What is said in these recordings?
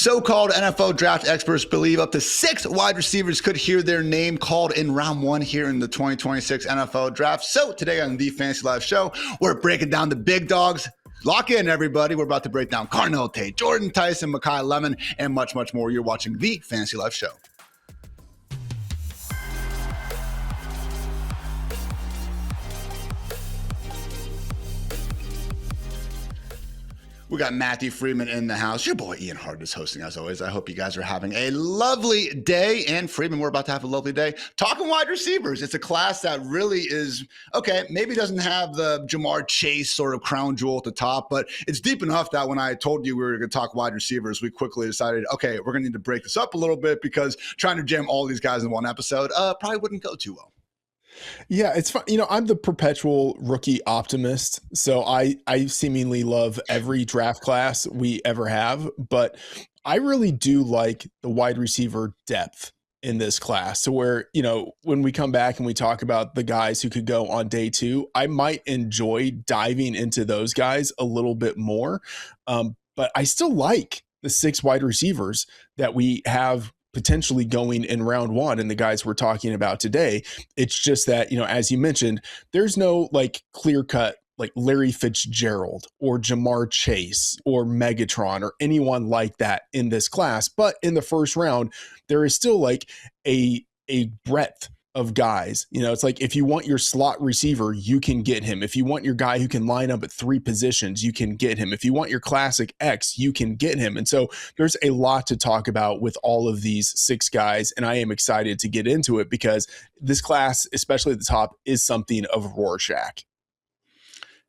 So-called NFL draft experts believe up to 6 wide receivers could hear their name called in round 1 here in the 2026 NFL draft. So today on the Fantasy Live Show, we're breaking down the big dogs. Lock in, everybody. We're about to break down Carnell Tate, Jordyn Tyson, Makai Lemon, and much, much more. You're watching the Fantasy Live Show. We got Matthew Freedman in the house. Your boy Ian Hart is hosting as always. I hope you guys are having a lovely day. And Freedman, we're about to have a lovely day. Talking wide receivers. It's a class that really is, okay, maybe doesn't have the Jamar Chase sort of crown jewel at the top, but it's deep enough that when I told you we were going to talk wide receivers, we quickly decided, okay, we're going to need to break this up a little bit because trying to jam all these guys in one episode probably wouldn't go too well. Yeah, it's fun. You know, I'm the perpetual rookie optimist, so I seemingly love every draft class we ever have, but I really do like the wide receiver depth in this class. So where, you know, when we come back and we talk about the guys who could go on day 2, I might enjoy diving into those guys a little bit more. But I still like the 6 wide receivers that we have potentially going in round 1 and the guys we're talking about today. It's just that, you know, as you mentioned, there's no like clear cut like Larry Fitzgerald or Jamar Chase or Megatron or anyone like that in this class. But in the first round, there is still like a breadth of guys. You know, it's like if you want your slot receiver, you can get him. If you want your guy who can line up at 3 positions, you can get him. If you want your classic X, you can get him. And so there's a lot to talk about with all of these 6 guys. And I am excited to get into it because this class, especially at the top, is something of Rorschach.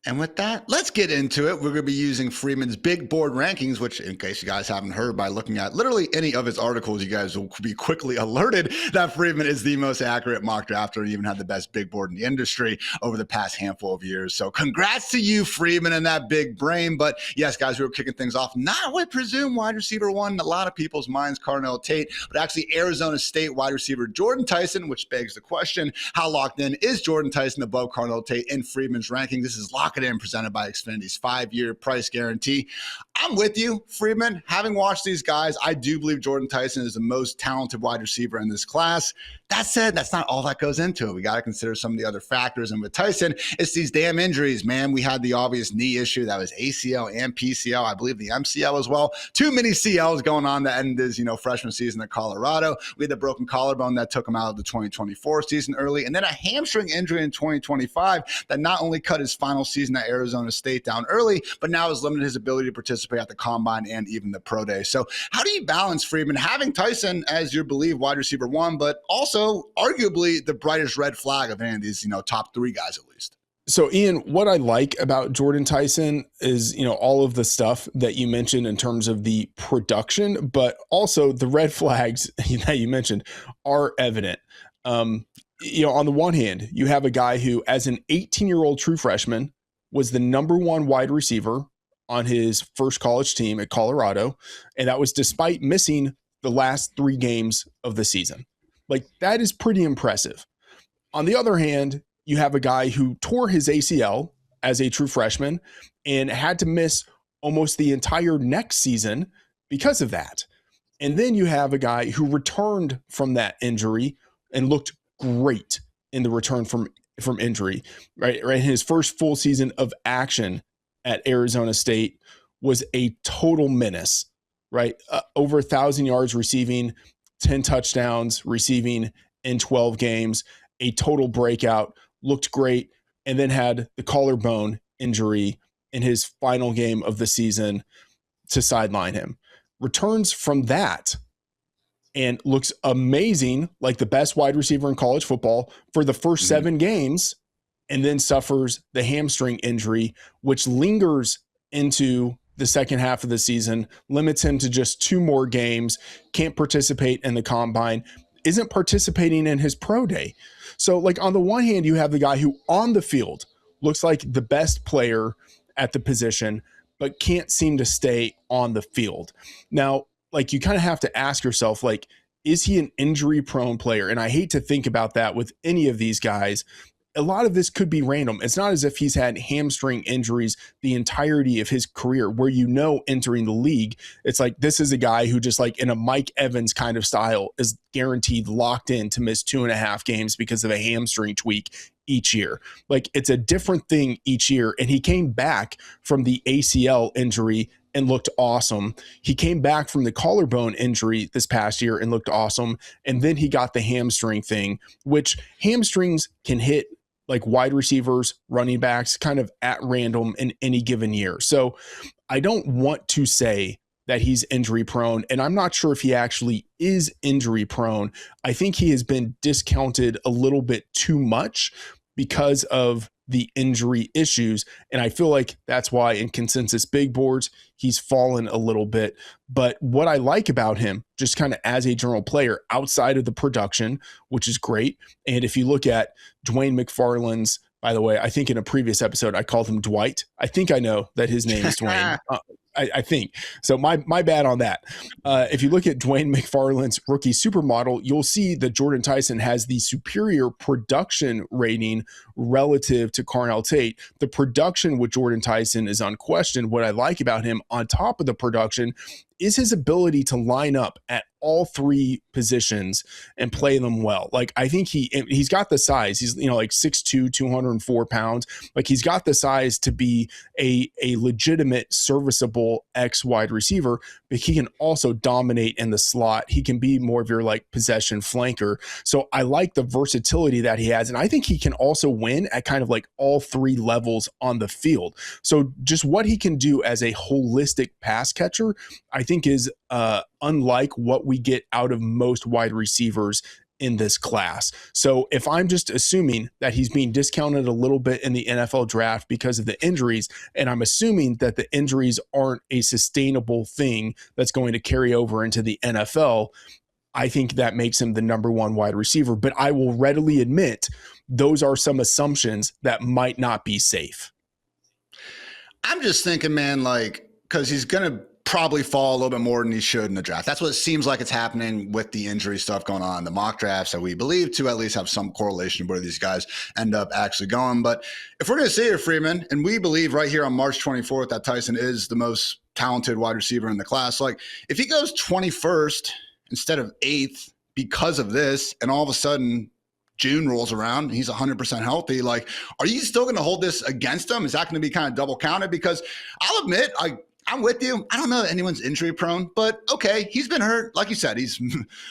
And with that, let's get into it. We're going to be using Freedman's big board rankings, which in case you guys haven't heard, by looking at literally any of his articles, you guys will be quickly alerted that Freedman is the most accurate mock drafter and even had the best big board in the industry over the past handful of years. So congrats to you, Freedman, and that big brain. But yes, guys, we were kicking things off. Not with presumed wide receiver 1 in a lot of people's minds, Carnell Tate, but actually Arizona State wide receiver Jordyn Tyson, which begs the question, how locked in is Jordyn Tyson above Carnell Tate in Freedman's ranking? This is Lock It In, presented by Xfinity's 5-year price guarantee. I'm with you, Freedman. Having watched these guys, I do believe Jordyn Tyson is the most talented wide receiver in this class. That said, that's not all that goes into it. We got to consider some of the other factors. And with Tyson, it's these damn injuries, man. We had the obvious knee issue that was ACL and PCL. I believe the MCL as well. Too many CLs going on that ended his, freshman season at Colorado. We had the broken collarbone that took him out of the 2024 season early. And then a hamstring injury in 2025 that not only cut his final season at Arizona State down early, but now has limited his ability to participate at the combine and even the pro day. So how do you balance, Freedman, having Tyson as your believed wide receiver 1, but also arguably the brightest red flag of any of these, top 3 guys at least? So Ian, what I like about Jordyn Tyson is, all of the stuff that you mentioned in terms of the production, but also the red flags that you mentioned are evident. On the one hand, you have a guy who, as an 18-year-old true freshman, was the number 1 wide receiver on his first college team at Colorado. And that was despite missing the last 3 games of the season. Like, that is pretty impressive. On the other hand, you have a guy who tore his ACL as a true freshman and had to miss almost the entire next season because of that. And then you have a guy who returned from that injury and looked great in the return from injury, right? His first full season of action at Arizona State was a total menace, right? Over 1,000 yards receiving, 10 touchdowns receiving in 12 games, a total breakout, looked great, and then had the collarbone injury in his final game of the season to sideline him. Returns from that and looks amazing, like the best wide receiver in college football for the first 7 games, and then suffers the hamstring injury, which lingers into the second half of the season, limits him to just 2 more games, can't participate in the combine, isn't participating in his pro day. So like on the one hand, you have the guy who on the field looks like the best player at the position, but can't seem to stay on the field. Now, like you kind of have to ask yourself, like, is he an injury prone player? And I hate to think about that with any of these guys. a lot of this could be random. It's not as if he's had hamstring injuries the entirety of his career where, entering the league, it's like this is a guy who just like in a Mike Evans kind of style is guaranteed locked in to miss 2.5 games because of a hamstring tweak each year. Like it's a different thing each year. And he came back from the ACL injury and looked awesome. He came back from the collarbone injury this past year and looked awesome. And then he got the hamstring thing, which hamstrings can hit like wide receivers, running backs, kind of at random in any given year. So I don't want to say that he's injury prone, and I'm not sure if he actually is injury prone. I think he has been discounted a little bit too much because of the injury issues. And I feel like that's why in consensus big boards, he's fallen a little bit. But what I like about him, just kind of as a general player outside of the production, which is great. And if you look at Dwayne McFarland's, by the way, I think in a previous episode, I called him Dwight. I think I know that his name is Dwayne. I think. So my bad on that. If you look at Dwayne McFarland's rookie supermodel, you'll see that Jordyn Tyson has the superior production rating relative to Carnell Tate. The production with Jordyn Tyson is unquestioned. What I like about him on top of the production is his ability to line up at all three positions and play them well. Like I think he's got the size. He's like 6'2", 204 pounds. Like he's got the size to be a legitimate serviceable X wide receiver, but he can also dominate in the slot. He can be more of your like possession flanker. So I like the versatility that he has. And I think he can also win at kind of like all three levels on the field. So just what he can do as a holistic pass catcher, I think is unlike what we get out of most wide receivers in this class. So if I'm just assuming that he's being discounted a little bit in the NFL draft because of the injuries, and I'm assuming that the injuries aren't a sustainable thing that's going to carry over into the NFL, I think that makes him the number one wide receiver. But I will readily admit those are some assumptions that might not be safe. I'm just thinking, man, like, because he's going to probably fall a little bit more than he should in the draft. That's what it seems like it's happening with the injury stuff going on. The mock drafts that we believe to at least have some correlation where these guys end up actually going. But if we're going to say here, Freedman, and we believe right here on March 24th that Tyson is the most talented wide receiver in the class, like if he goes 21st instead of 8th because of this, and all of a sudden June rolls around and he's 100% healthy, like, are you still going to hold this against him? Is that going to be kind of double counted? Because I'll admit, I'm with you. I don't know that anyone's injury prone, but okay, he's been hurt. Like you said, he's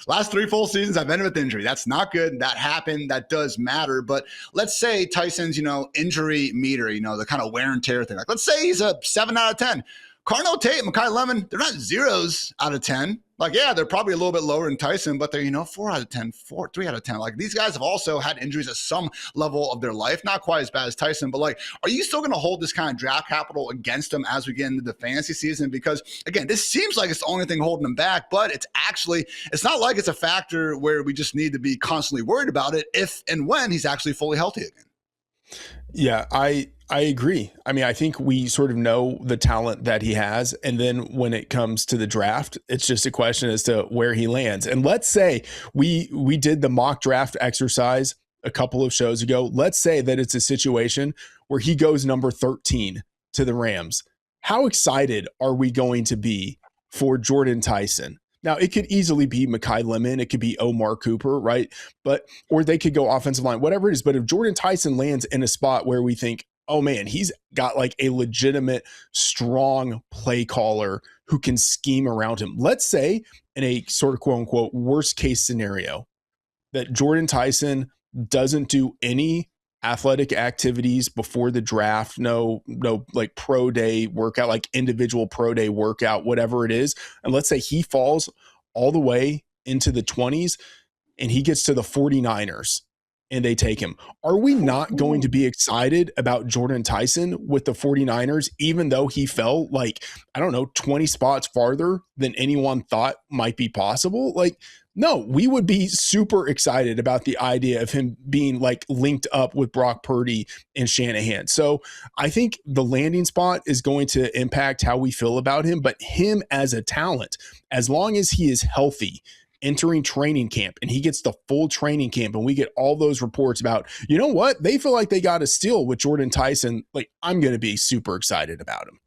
last 3 full seasons I've been with injury. That's not good. That happened. That does matter. But let's say Tyson's, injury meter, the kind of wear and tear thing. Like let's say he's a 7 out of 10. Carnell Tate, Makai Lemon, they're not zeros out of 10. Like, yeah, they're probably a little bit lower than Tyson, but they're, 4 out of 10, 3 out of 10. Like, these guys have also had injuries at some level of their life. Not quite as bad as Tyson, but like, are you still going to hold this kind of draft capital against them as we get into the fantasy season? Because again, this seems like it's the only thing holding them back, but it's not like it's a factor where we just need to be constantly worried about it if and when he's actually fully healthy again. Yeah, I agree. I mean, I think we sort of know the talent that he has. And then when it comes to the draft, it's just a question as to where he lands. And let's say we did the mock draft exercise a couple of shows ago. Let's say that it's a situation where he goes number 13 to the Rams. How excited are we going to be for Jordyn Tyson? Now, it could easily be Makai Lemon. It could be Omar Cooper, right? Or they could go offensive line, whatever it is. But if Jordyn Tyson lands in a spot where we think, oh man, he's got like a legitimate, strong play caller who can scheme around him. Let's say in a sort of quote unquote worst case scenario that Jordyn Tyson doesn't do any athletic activities before the draft, no like pro day workout, like individual pro day workout, whatever it is. And let's say he falls all the way into the 20s and he gets to the 49ers and they take him. Are we not going to be excited about Jordyn Tyson with the 49ers, even though he fell 20 spots farther than anyone thought might be possible? Like, no, we would be super excited about the idea of him being like linked up with Brock Purdy and Shanahan. So I think the landing spot is going to impact how we feel about him, but him as a talent, as long as he is healthy entering training camp and he gets the full training camp and we get all those reports about, you know what, they feel like they got a steal with Jordyn Tyson, like I'm going to be super excited about him.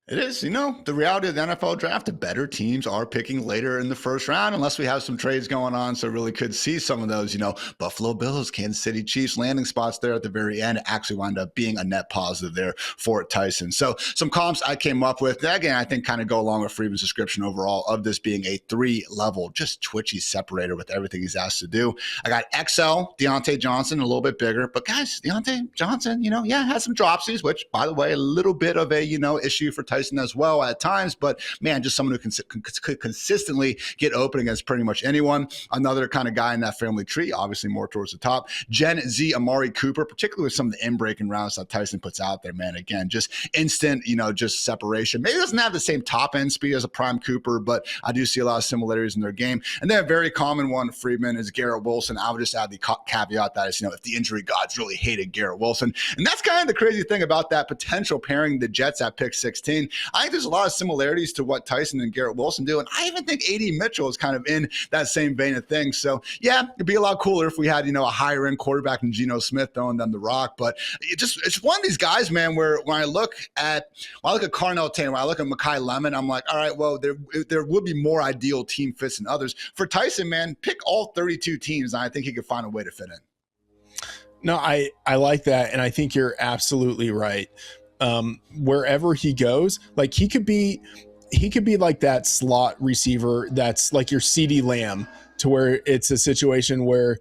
It is, the reality of the NFL draft, the better teams are picking later in the first round, unless we have some trades going on. So really could see some of those, Buffalo Bills, Kansas City Chiefs landing spots there at the very end actually wind up being a net positive there for Tyson. So some comps I came up with, again, I think kind of go along with Freedman's description overall of this being a 3-level, just twitchy separator with everything he's asked to do. I got XL, Deontay Johnson, a little bit bigger, but guys, Deontay Johnson, has some dropsies, which by the way, a little bit of a, issue for Tyson as well at times, but man, just someone who could consistently get open against pretty much anyone. Another kind of guy in that family tree, obviously more towards the top. Gen Z Amari Cooper, particularly with some of the in-breaking rounds that Tyson puts out there, man. Again, just instant, just separation. Maybe doesn't have the same top end speed as a prime Cooper, but I do see a lot of similarities in their game. And then a very common one, Freedman, is Garrett Wilson. I would just add the caveat that is, if the injury gods really hated Garrett Wilson. And that's kind of the crazy thing about that potential pairing the Jets at pick 16. I think there's a lot of similarities to what Tyson and Garrett Wilson do. And I even think A.D. Mitchell is kind of in that same vein of things. So yeah, it'd be a lot cooler if we had, a higher end quarterback than Geno Smith throwing them the rock. But it's one of these guys, man, where when I look at Carnell Tate, when I look at Makai Lemon, I'm like, all right, well, there would be more ideal team fits than others. For Tyson, man, pick all 32 teams, and I think he could find a way to fit in. No, I like that. And I think you're absolutely right. Wherever he goes, like he could be like that slot receiver that's like your CeeDee Lamb, to where it's a situation where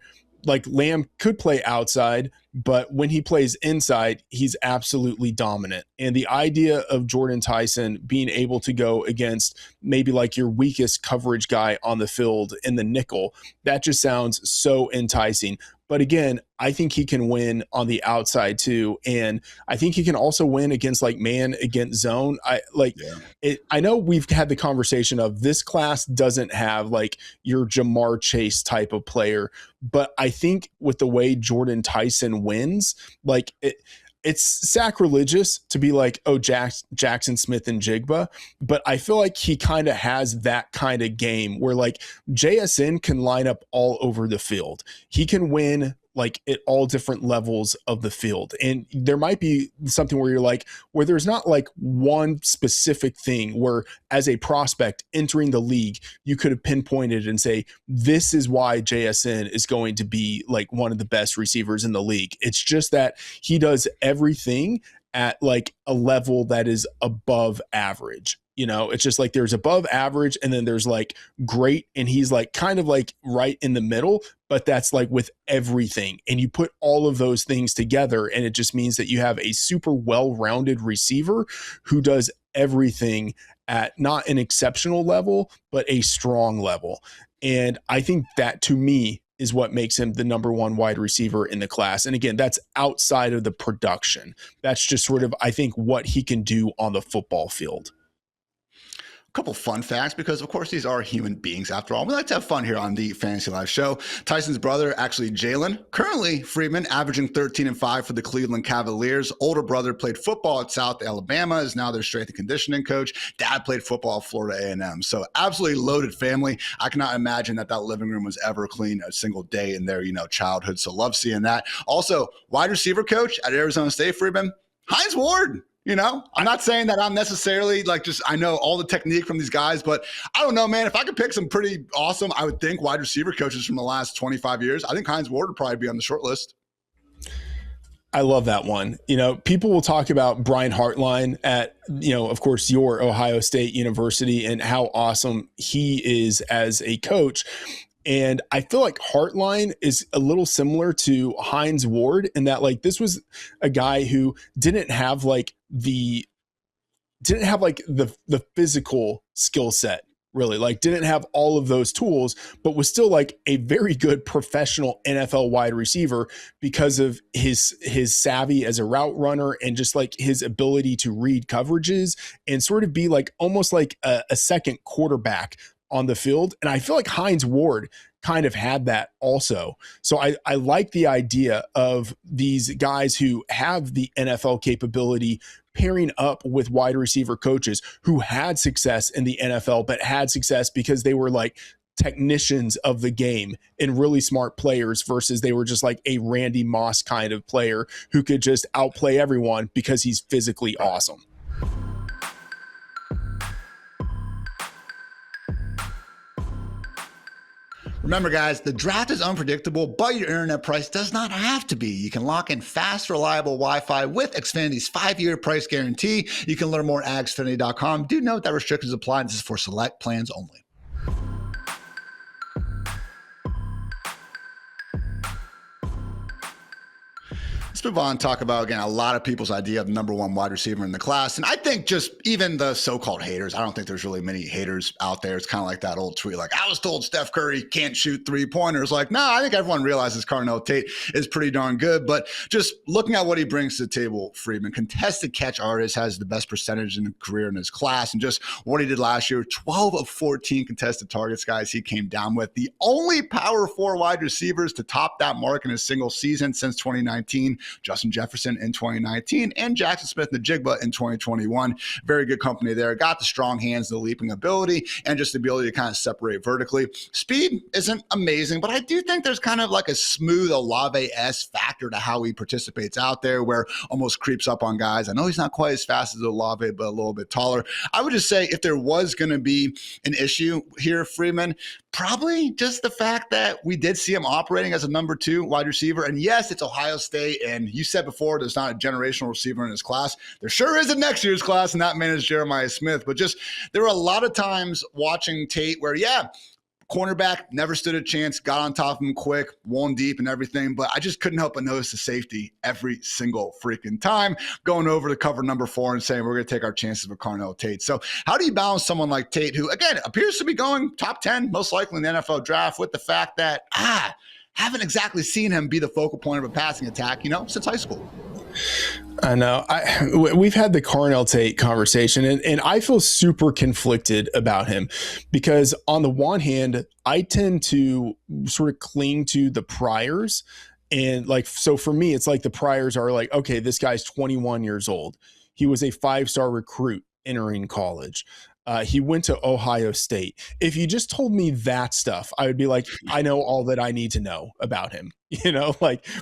like Lamb could play outside, but when he plays inside, he's absolutely dominant. And the idea of Jordyn Tyson being able to go against maybe like your weakest coverage guy on the field in the nickel, that just sounds so enticing. But again, I think he can win on the outside too. And I think he can also win against like man against zone. I know we've had the conversation of this class doesn't have like your Jamar Chase type of player, but I think with the way Jordyn Tyson wins, like it's sacrilegious to be like, oh, Jackson Smith and Jigba, but I feel like he kind of has that kind of game where like JSN can line up all over the field. He can win like at all different levels of the field. And there might be something where you're like, where there's not like one specific thing where as a prospect entering the league, you could have pinpointed and say, this is why JSN is going to be like one of the best receivers in the league. It's just that he does everything at like a level that is above average. It's just like there's above average and then there's like great, and he's like kind of like right in the middle, but that's like with everything. And you put all of those things together and it just means that you have a super well-rounded receiver who does everything at not an exceptional level, but a strong level. And I think that to me is what makes him the number one wide receiver in the class. And again, that's outside of the production. That's just sort of, I think, what he can do on the football field. Couple fun facts, because of course these are human beings after all. We like to have fun here on the Fantasy Life Show. Tyson's brother, actually Jalen, currently Freedman, averaging 13-5 for the Cleveland Cavaliers. Older brother played football at South Alabama, is now their strength and conditioning coach. Dad played football at Florida A&M. So absolutely loaded family. I cannot imagine that living room was ever clean a single day in their childhood. So love seeing that. Also, wide receiver coach at Arizona State, Freedman, Hines Ward. I'm not saying that I'm necessarily I know all the technique from these guys, but I don't know, man. If I could pick some pretty awesome, I would think, wide receiver coaches from the last 25 years, I think Hines Ward would probably be on the short list. I love that one. People will talk about Brian Hartline at, of course, your Ohio State University and how awesome he is as a coach. And I feel like Hartline is a little similar to Hines Ward in that this was a guy who didn't have the physical skill set, really, didn't have all of those tools, but was still a very good professional NFL wide receiver because of his savvy as a route runner and just his ability to read coverages and sort of be almost like a second quarterback on the field. And I feel like Hines Ward kind of had that also. So I like the idea of these guys who have the NFL capability pairing up with wide receiver coaches who had success in the NFL, but had success because they were technicians of the game and really smart players versus they were just like a Randy Moss kind of player who could just outplay everyone because he's physically awesome. Remember, guys, the draft is unpredictable, but your internet price does not have to be. You can lock in fast, reliable Wi-Fi with Xfinity's 5-year price guarantee. You can learn more at Xfinity.com. Do note that restrictions apply. This is for select plans only. Let's move on and talk about, again, a lot of people's idea of the number one wide receiver in the class. And I think just even the so-called haters, I don't think there's really many haters out there. It's kind of like that old tweet, like, I was told Steph Curry can't shoot three-pointers. Like, no, I think everyone realizes Carnell Tate is pretty darn good. But just looking at what he brings to the table, Freedman, contested catch artist, has the best percentage in the career in his class. And just what he did last year, 12 of 14 contested targets, guys, he came down with. The only power 4 wide receivers to top that mark in a single season since 2019. Justin Jefferson in 2019 and Jackson Smith-Njigba in 2021. Very good company there. Got the strong hands, the leaping ability, and just the ability to kind of separate vertically. Speed isn't amazing, but I do think there's kind of like a smooth Olave-esque factor to how he participates out there where almost creeps up on guys. I know he's not quite as fast as Olave, but a little bit taller. I would just say if there was going to be an issue here, Freedman, probably just the fact that we did see him operating as a number 2 wide receiver. And yes, it's Ohio State. And you said before, there's not a generational receiver in his class. There sure is in next year's class, and that man is Jeremiah Smith. But just there were a lot of times watching Tate where, yeah, cornerback never stood a chance, got on top of him quick, one deep and everything. But I just couldn't help but notice the safety every single freaking time, going over to cover number 4 and saying, we're going to take our chances with Carnell Tate. So how do you balance someone like Tate, who, again, appears to be going top 10, most likely in the NFL draft, with the fact that, haven't exactly seen him be the focal point of a passing attack, since high school? I know. We've had the Carnell Tate conversation, and I feel super conflicted about him because on the one hand, I tend to sort of cling to the priors. And so for me, it's like the priors are like, okay, this guy's 21 years old. He was a 5-star recruit entering college. He went to Ohio State. If you just told me that stuff, I would be like, I know all that I need to know about him.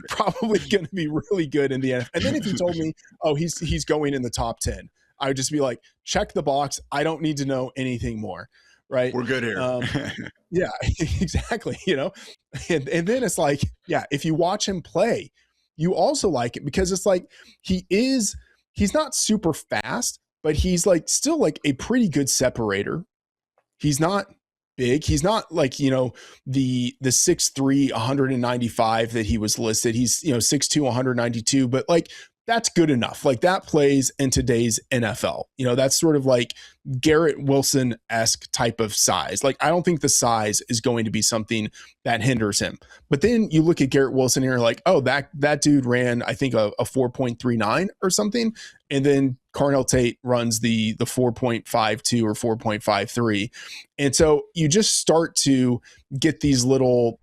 Probably going to be really good in the NFL. And then if you told me, oh, he's going in the top 10, I would just be like, check the box. I don't need to know anything more. Right. We're good here. Yeah, exactly. And then it's like, yeah, if you watch him play, you also like it because it's like he's not super fast, but he's still a pretty good separator. He's not big. He's not the 6'3", 195 that he was listed. He's 6'2", 192, but that's good enough. That plays in today's NFL. That's sort of like Garrett Wilson-esque type of size. I don't think the size is going to be something that hinders him. But then you look at Garrett Wilson and you're like, oh, that dude ran, I think, a 4.39 or something. And then Carnell Tate runs the 4.52 or 4.53. And so you just start to get these little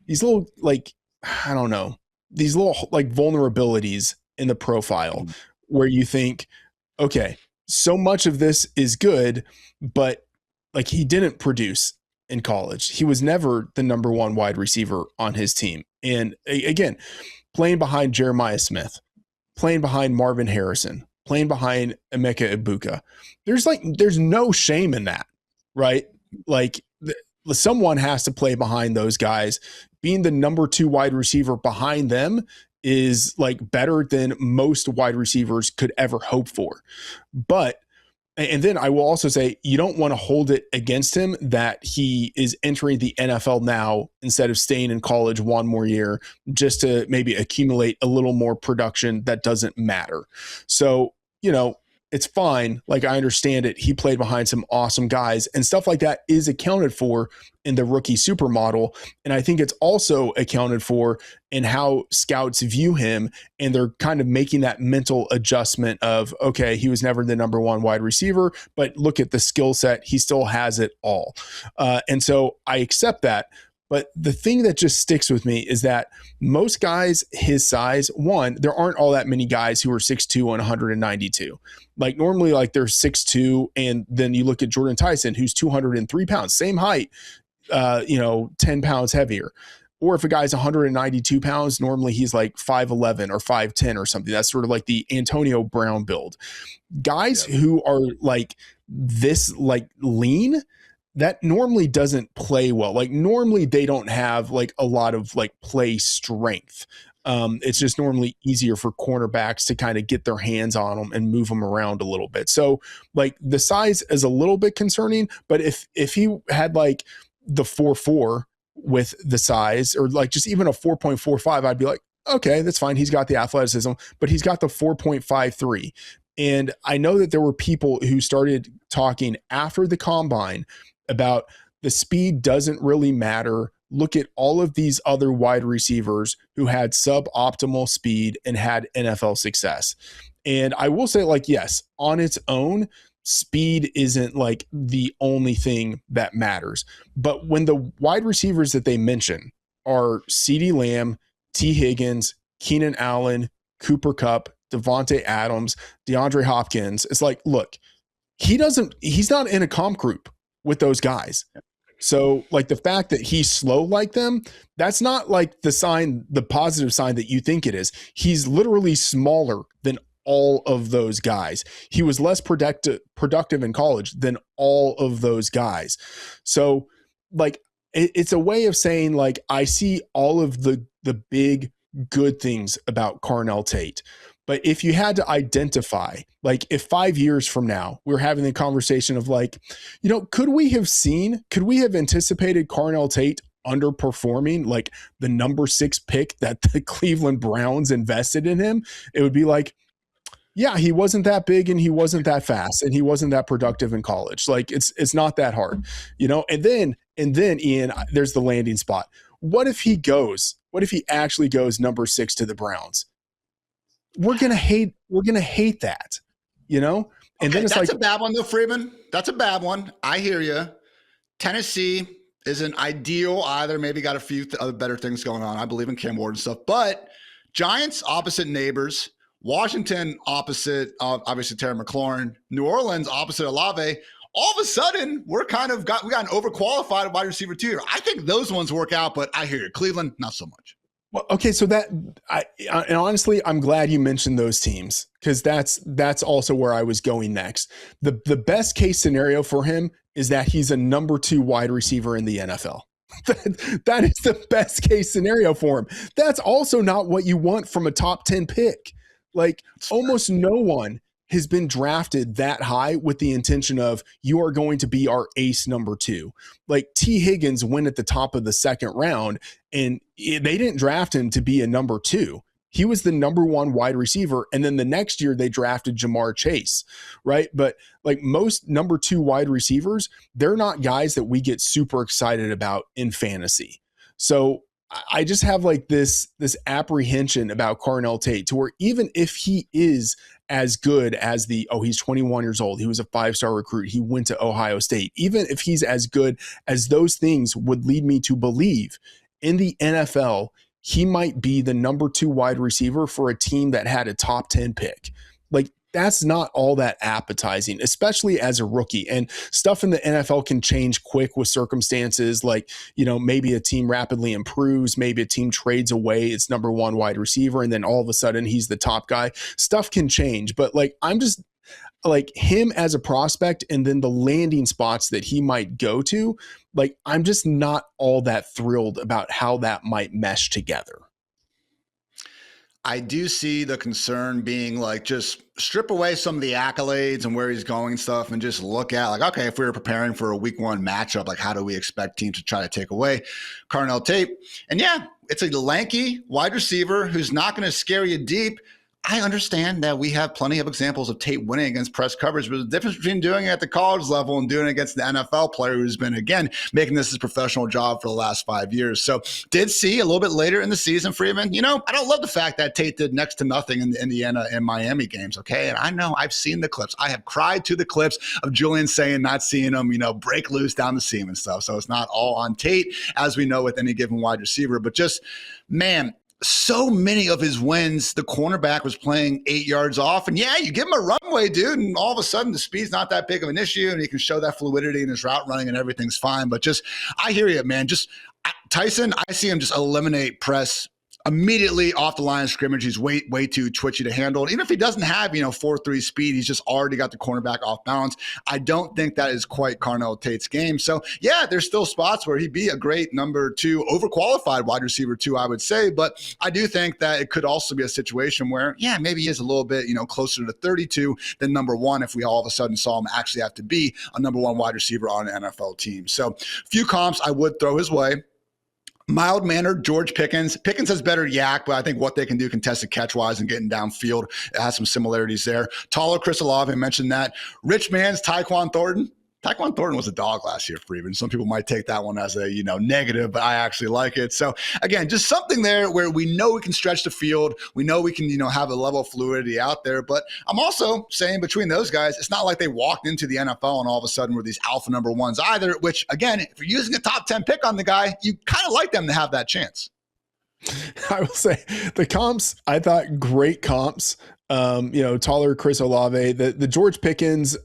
I don't know, these little vulnerabilities in the profile where you think, okay, so much of this is good, but he didn't produce in college. He was never the number 1 wide receiver on his team. And again, playing behind Jeremiah Smith, playing behind Marvin Harrison, playing behind Emeka Egbuka, there's no shame in that, right? Someone has to play behind those guys. Being the number 2 wide receiver behind them is better than most wide receivers could ever hope for. And then I will also say, you don't want to hold it against him that he is entering the NFL now instead of staying in college one more year just to maybe accumulate a little more production that doesn't matter. So, it's fine. I understand it. He played behind some awesome guys and stuff like that is accounted for in the rookie supermodel. And I think it's also accounted for in how scouts view him. And they're kind of making that mental adjustment of, okay, he was never the number 1 wide receiver, but look at the skill set. He still has it all. And so I accept that. But the thing that just sticks with me is that most guys his size, one, there aren't all that many guys who are 6'2" and 192. Normally, they're 6'2", and then you look at Jordyn Tyson, who's 203 pounds, same height. 10 pounds heavier. Or if a guy's 192 pounds, normally he's like 5'11 or 5'10 or something. That's sort of like the Antonio Brown build. Guys who are like this, like lean, that normally doesn't play well. Like normally they don't have like a lot of like play strength. It's just normally easier for cornerbacks to kind of get their hands on them and move them around a little bit. So like the size is a little bit concerning, but if he had like the 4.4 with the size, or like just even a 4.45, I'd be like, okay, that's fine. He's got the athleticism, but he's got the 4.53. And I know that there were people who started talking after the combine about the speed doesn't really matter. Look at all of these other wide receivers who had suboptimal speed and had NFL success. And I will say, like, yes, on its own, speed isn't like the only thing that matters. But when the wide receivers that they mention are CeeDee Lamb, T. Higgins, Keenan Allen, Cooper Kupp, Devontae Adams, DeAndre Hopkins, it's like, look, he's not in a comp group with those guys. So like the fact that he's slow like them, that's not like the positive sign that you think it is. He's literally smaller than all of those guys. He was less productive in college than all of those guys. So like it's a way of saying like, I see all of the big good things about Carnell Tate. But if you had to identify, like if 5 years from now, we're having the conversation of like, could we have anticipated Carnell Tate underperforming like the number 6 pick that the Cleveland Browns invested in him? It would be like, yeah, he wasn't that big and he wasn't that fast and he wasn't that productive in college. Like it's not that hard, and then Ian, there's the landing spot. What if he actually goes number 6 to the Browns? We're going to hate that, And then it's that's a bad one though, Freeman. That's a bad one. I hear you. Tennessee isn't ideal either. Maybe got a few other better things going on. I believe in Cam Ward and stuff, but Giants opposite neighbors. Washington opposite, obviously, Terry McLaurin. New Orleans opposite Olave. All of a sudden, we got an overqualified wide receiver too. I think those ones work out, but I hear you. Cleveland, not so much. Well, okay, so and honestly, I'm glad you mentioned those teams because that's also where I was going next. The best case scenario for him is that he's a number 2 wide receiver in the NFL. That is the best case scenario for him. That's also not what you want from a top 10 pick. Like almost no one has been drafted that high with the intention of you are going to be our ace number 2. Like T. Higgins went at the top of the 2nd round and they didn't draft him to be a number 2. He was the number 1 wide receiver. And then the next year they drafted Jamar Chase, right? But like most number 2 wide receivers, they're not guys that we get super excited about in fantasy. So I just have like this apprehension about Carnell Tate to where even if he is as good as he's 21 years old, he was a 5-star recruit, he went to Ohio State, even if he's as good as those things would lead me to believe in the NFL, he might be the number 2 wide receiver for a team that had a top 10 pick. Like that's not all that appetizing, especially as a rookie. And stuff in the NFL can change quick with circumstances like, maybe a team rapidly improves, maybe a team trades away its number 1 wide receiver, and then all of a sudden he's the top guy. Stuff can change. But like, I'm just like him as a prospect and then the landing spots that he might go to, like, I'm just not all that thrilled about how that might mesh together. I do see the concern being like just strip away some of the accolades and where he's going and stuff and just look at like, okay, if we were preparing for a week 1 matchup, like how do we expect teams to try to take away Carnell Tate? And yeah, it's a lanky wide receiver who's not going to scare you deep. I understand that we have plenty of examples of Tate winning against press coverage, but the difference between doing it at the college level and doing it against the NFL player who's been, again, making this his professional job for the last 5 years. So did see a little bit later in the season, Freeman, I don't love the fact that Tate did next to nothing in the Indiana and Miami games, okay? And I know I've seen the clips. I have cried to the clips of Julian saying not seeing him, break loose down the seam and stuff. So it's not all on Tate, as we know with any given wide receiver, but just, man, so many of his wins, the cornerback was playing 8 yards off. And yeah, you give him a runway, dude, and all of a sudden the speed's not that big of an issue, and he can show that fluidity in his route running and everything's fine. But just, I hear you, man. Just Tyson, I see him just eliminate press immediately off the line of scrimmage. He's way too twitchy to handle. And even if he doesn't have, 4.3 speed, he's just already got the cornerback off balance. I don't think that is quite Carnell Tate's game. So yeah, there's still spots where he'd be a great number 2, overqualified wide receiver 2, I would say. But I do think that it could also be a situation where, yeah, maybe he is a little bit, closer to 32 than number 1 if we all of a sudden saw him actually have to be a number 1 wide receiver on an NFL team. So few comps I would throw his way. Mild-mannered George Pickens. Pickens has better yak, but I think what they can do contested catch-wise and getting downfield, it has some similarities there. Taller Chris Olave, I mentioned that. Rich man's Tyquan Thornton. Tyquan Thornton was a dog last year, Freeman. Some people might take that one as a, negative, but I actually like it. So again, just something there where we know we can stretch the field. We know we can, have a level of fluidity out there. But I'm also saying between those guys, it's not like they walked into the NFL and all of a sudden were these alpha number 1s either, which again, if you're using a top 10 pick on the guy, you kind of like them to have that chance. I will say the comps, I thought great comps. Taller Chris Olave, the George Pickens,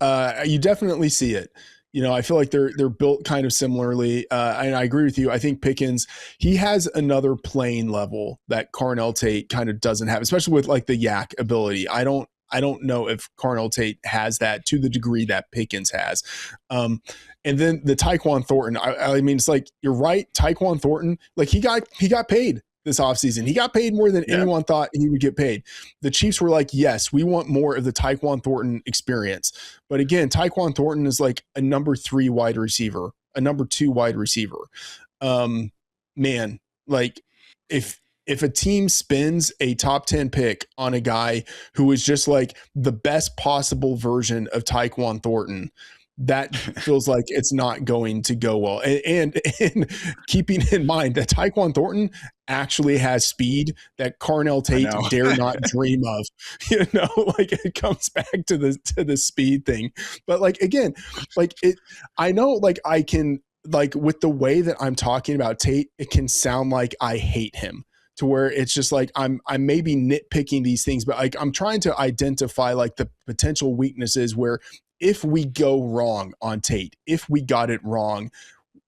you definitely see it. I feel like they're built kind of similarly. And I agree with you. I think Pickens, he has another playing level that Carnell Tate kind of doesn't have, especially with like the yak ability. I don't know if Carnell Tate has that to the degree that Pickens has. And then the Tyquan Thornton, I mean, it's like, you're right. Tyquan Thornton, like he got paid this offseason. He got paid more than anyone thought he would get paid. The Chiefs were like, yes, we want more of the Tyquan Thornton experience. But again, Tyquan Thornton is like a number 3 wide receiver, a number 2 wide receiver. Man, like if a team spends a top 10 pick on a guy who is just like the best possible version of Tyquan Thornton, that feels like it's not going to go well. And keeping in mind that Tyquan Thornton actually has speed that Carnell Tate dare not dream of, like it comes back to the speed thing. But like, again, like I know, like I can, like with the way that I'm talking about Tate, it can sound like I hate him, to where it's just like I'm maybe nitpicking these things, but like I'm trying to identify like the potential weaknesses where if we go wrong on Tate, if we got it wrong,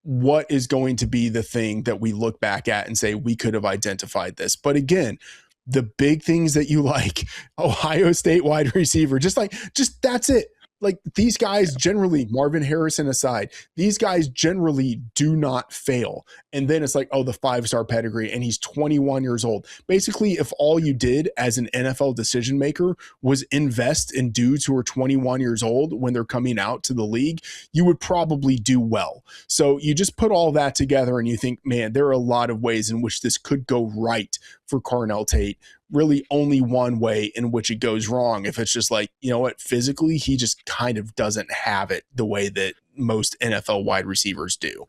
what is going to be the thing that we look back at and say we could have identified this? But again, the big things that you like, Ohio State wide receiver, just that's it. Like these guys generally, Marvin Harrison aside, these guys generally do not fail. And then it's like, oh, the 5-star pedigree, and he's 21 years old. Basically, if all you did as an NFL decision maker was invest in dudes who are 21 years old when they're coming out to the league, you would probably do well. So you just put all that together and you think, man, there are a lot of ways in which this could go right for Carnell Tate. Really only one way in which it goes wrong. If it's just like, physically, he just kind of doesn't have it the way that most NFL wide receivers do.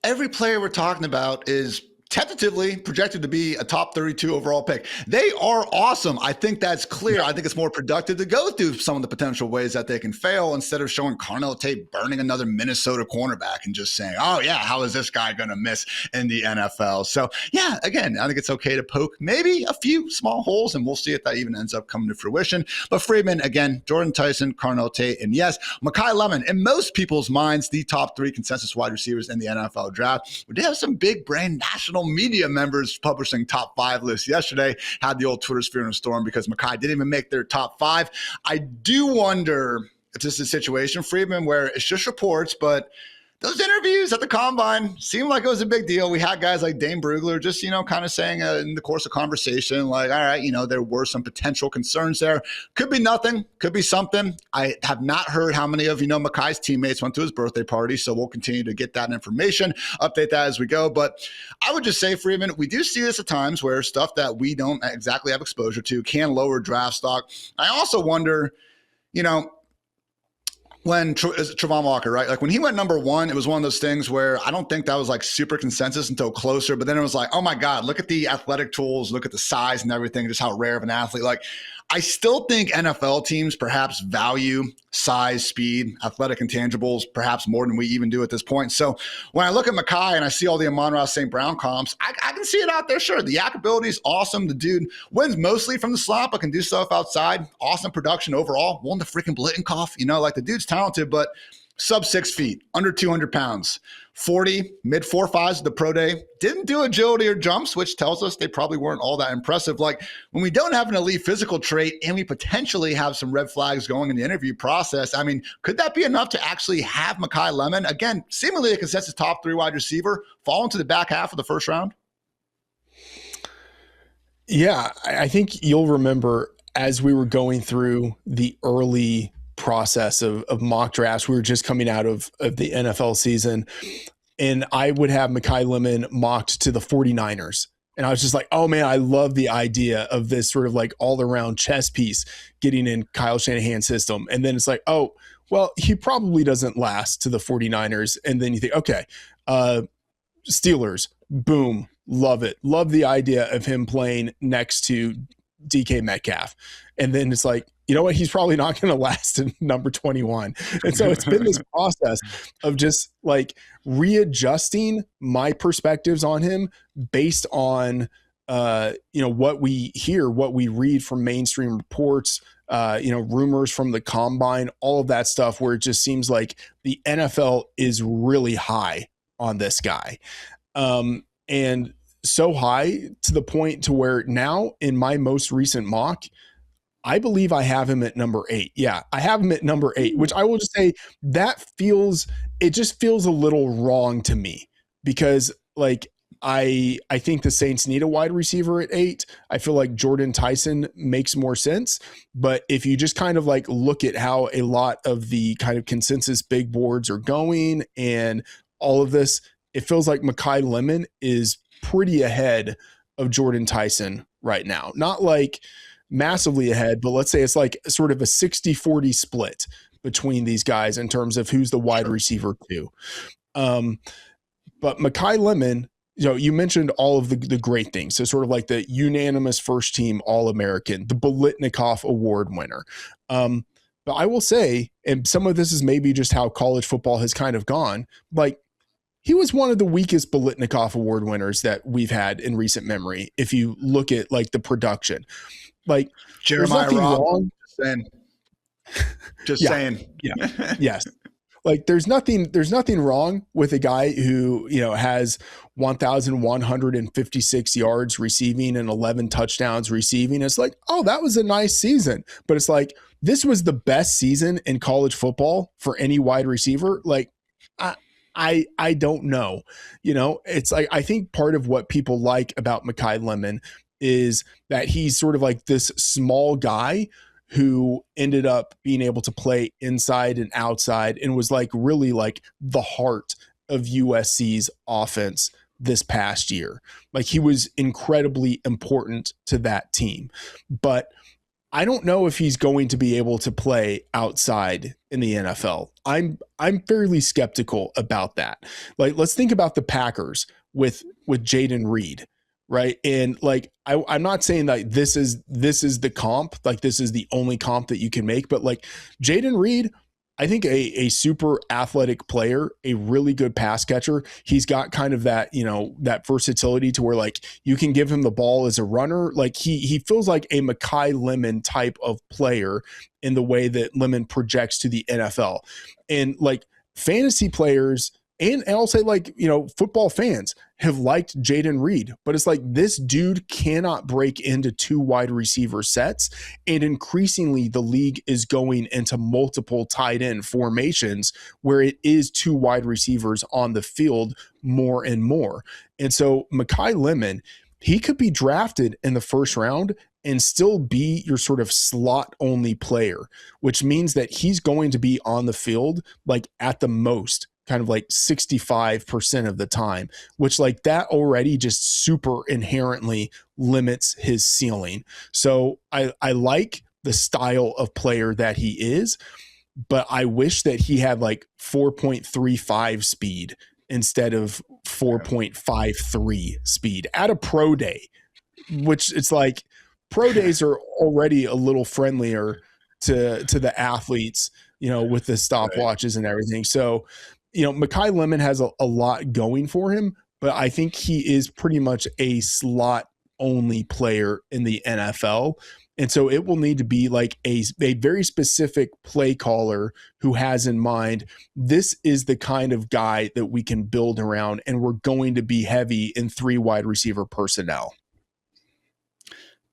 Every player we're talking about is tentatively projected to be a top 32 overall pick. They are awesome. I think that's clear. I think it's more productive to go through some of the potential ways that they can fail instead of showing Carnell Tate burning another Minnesota cornerback and just saying, oh yeah, how is this guy going to miss in the NFL? So yeah, again, I think it's okay to poke maybe a few small holes, and we'll see if that even ends up coming to fruition. But Freeman, again, Jordyn Tyson, Carnell Tate, and yes, Makai Lemon, in most people's minds, the top 3 consensus wide receivers in the NFL draft. We did have some big brand national media members publishing top 5 lists yesterday, had the old Twitter sphere in a storm because Makai didn't even make their top 5. I do wonder if this is a situation, Freeman, where it's just reports, but those interviews at the combine seemed like it was a big deal. We had guys like Dane Brugler just, kind of saying in the course of conversation, like, all right, there were some potential concerns there. Could be nothing, could be something. I have not heard how many of, Makai's teammates went to his birthday party. So we'll continue to get that information, update that as we go. But I would just say, Freeman, we do see this at times where stuff that we don't exactly have exposure to can lower draft stock. I also wonder, when Travon Walker, right? Like when he went number 1, it was one of those things where I don't think that was like super consensus until closer, but then it was like, oh my God, look at the athletic tools, look at the size and everything, just how rare of an athlete. Like I still think NFL teams perhaps value size, speed, athletic intangibles, perhaps more than we even do at this point. So when I look at Makai and I see all the Amon-Ra St. Brown comps, I can see it out there. Sure, the yak ability is awesome. The dude wins mostly from the slot, but can do stuff outside. Awesome production overall. Won the freaking Blittenkoff. Like the dude's talented, but sub 6 feet, under 200 pounds, 40, mid 4.5s at the pro day. Didn't do agility or jumps, which tells us they probably weren't all that impressive. Like when we don't have an elite physical trait and we potentially have some red flags going in the interview process, I mean, could that be enough to actually have Makai Lemon, again, seemingly a consensus top 3 wide receiver, fall into the back half of the first round? Yeah, I think you'll remember as we were going through the early process of mock drafts, we were just coming out of the NFL season, and I would have Makai Lemon mocked to the 49ers. And I was just like, oh man, I love the idea of this sort of like all around chess piece getting in Kyle Shanahan's system. And then it's like, oh, well, he probably doesn't last to the 49ers. And then you think, okay, Steelers, boom, love it. Love the idea of him playing next to DK Metcalf. And then it's like, you know what? He's probably not going to last in number 21. And so it's been this process of just like readjusting my perspectives on him based on, what we hear, what we read from mainstream reports, rumors from the combine, all of that stuff, where it just seems like the NFL is really high on this guy. And so high to the point to where now in my most recent mock, I believe I have him at number 8. Yeah, I have him at number 8, which I will just say it just feels a little wrong to me because like I think the Saints need a wide receiver at 8. I feel like Jordyn Tyson makes more sense. But if you just kind of like look at how a lot of the kind of consensus big boards are going and all of this, it feels like Makai Lemon is pretty ahead of Jordyn Tyson right now. Not like massively ahead, but let's say it's like sort of a 60-40 split between these guys in terms of who's the wide receiver too. But Makai Lemon, you mentioned all of the great things. So sort of like the unanimous first team All-American, the Blitnikoff Award winner. But I will say, and some of this is maybe just how college football has kind of gone, like he was one of the weakest Blitnikoff Award winners that we've had in recent memory. If you look at like the production, like Jeremiah Robb, just saying. Yeah. Yes. Like there's nothing wrong with a guy who, has 1,156 yards receiving and 11 touchdowns receiving. It's like, oh, that was a nice season. But it's like, this was the best season in college football for any wide receiver. Like, I don't know. It's like, I think part of what people like about Makai Lemon is that he's sort of like this small guy who ended up being able to play inside and outside and was like really like the heart of USC's offense this past year. Like he was incredibly important to that team, but I don't know if he's going to be able to play outside in the NFL. I'm fairly skeptical about that. Like, let's think about the Packers with Jayden Reed. Right. And like, I'm not saying that this is the comp, like this is the only comp that you can make, but like Jayden Reed, I think a super athletic player, a really good pass catcher. He's got kind of that, that versatility to where like you can give him the ball as a runner. Like he feels like a Makai Lemon type of player in the way that Lemon projects to the NFL. And like fantasy players, and I'll say like, football fans have liked Jayden Reed, but it's like this dude cannot break into 2 wide receiver sets. And increasingly the league is going into multiple tight end formations where it is 2 wide receivers on the field more and more. And so Makai Lemon, he could be drafted in the first round and still be your sort of slot only player, which means that he's going to be on the field like at the most kind of like 65% of the time, which like that already just super inherently limits his ceiling. So I like the style of player that he is, but I wish that he had like 4.35 speed instead of 4.53 speed at a pro day, which it's like, pro days are already a little friendlier to the athletes, with the stopwatches and everything. So, Makai Lemon has a lot going for him, but I think he is pretty much a slot only player in the NFL. And so it will need to be like a very specific play caller who has in mind, this is the kind of guy that we can build around, and we're going to be heavy in 3 wide receiver personnel.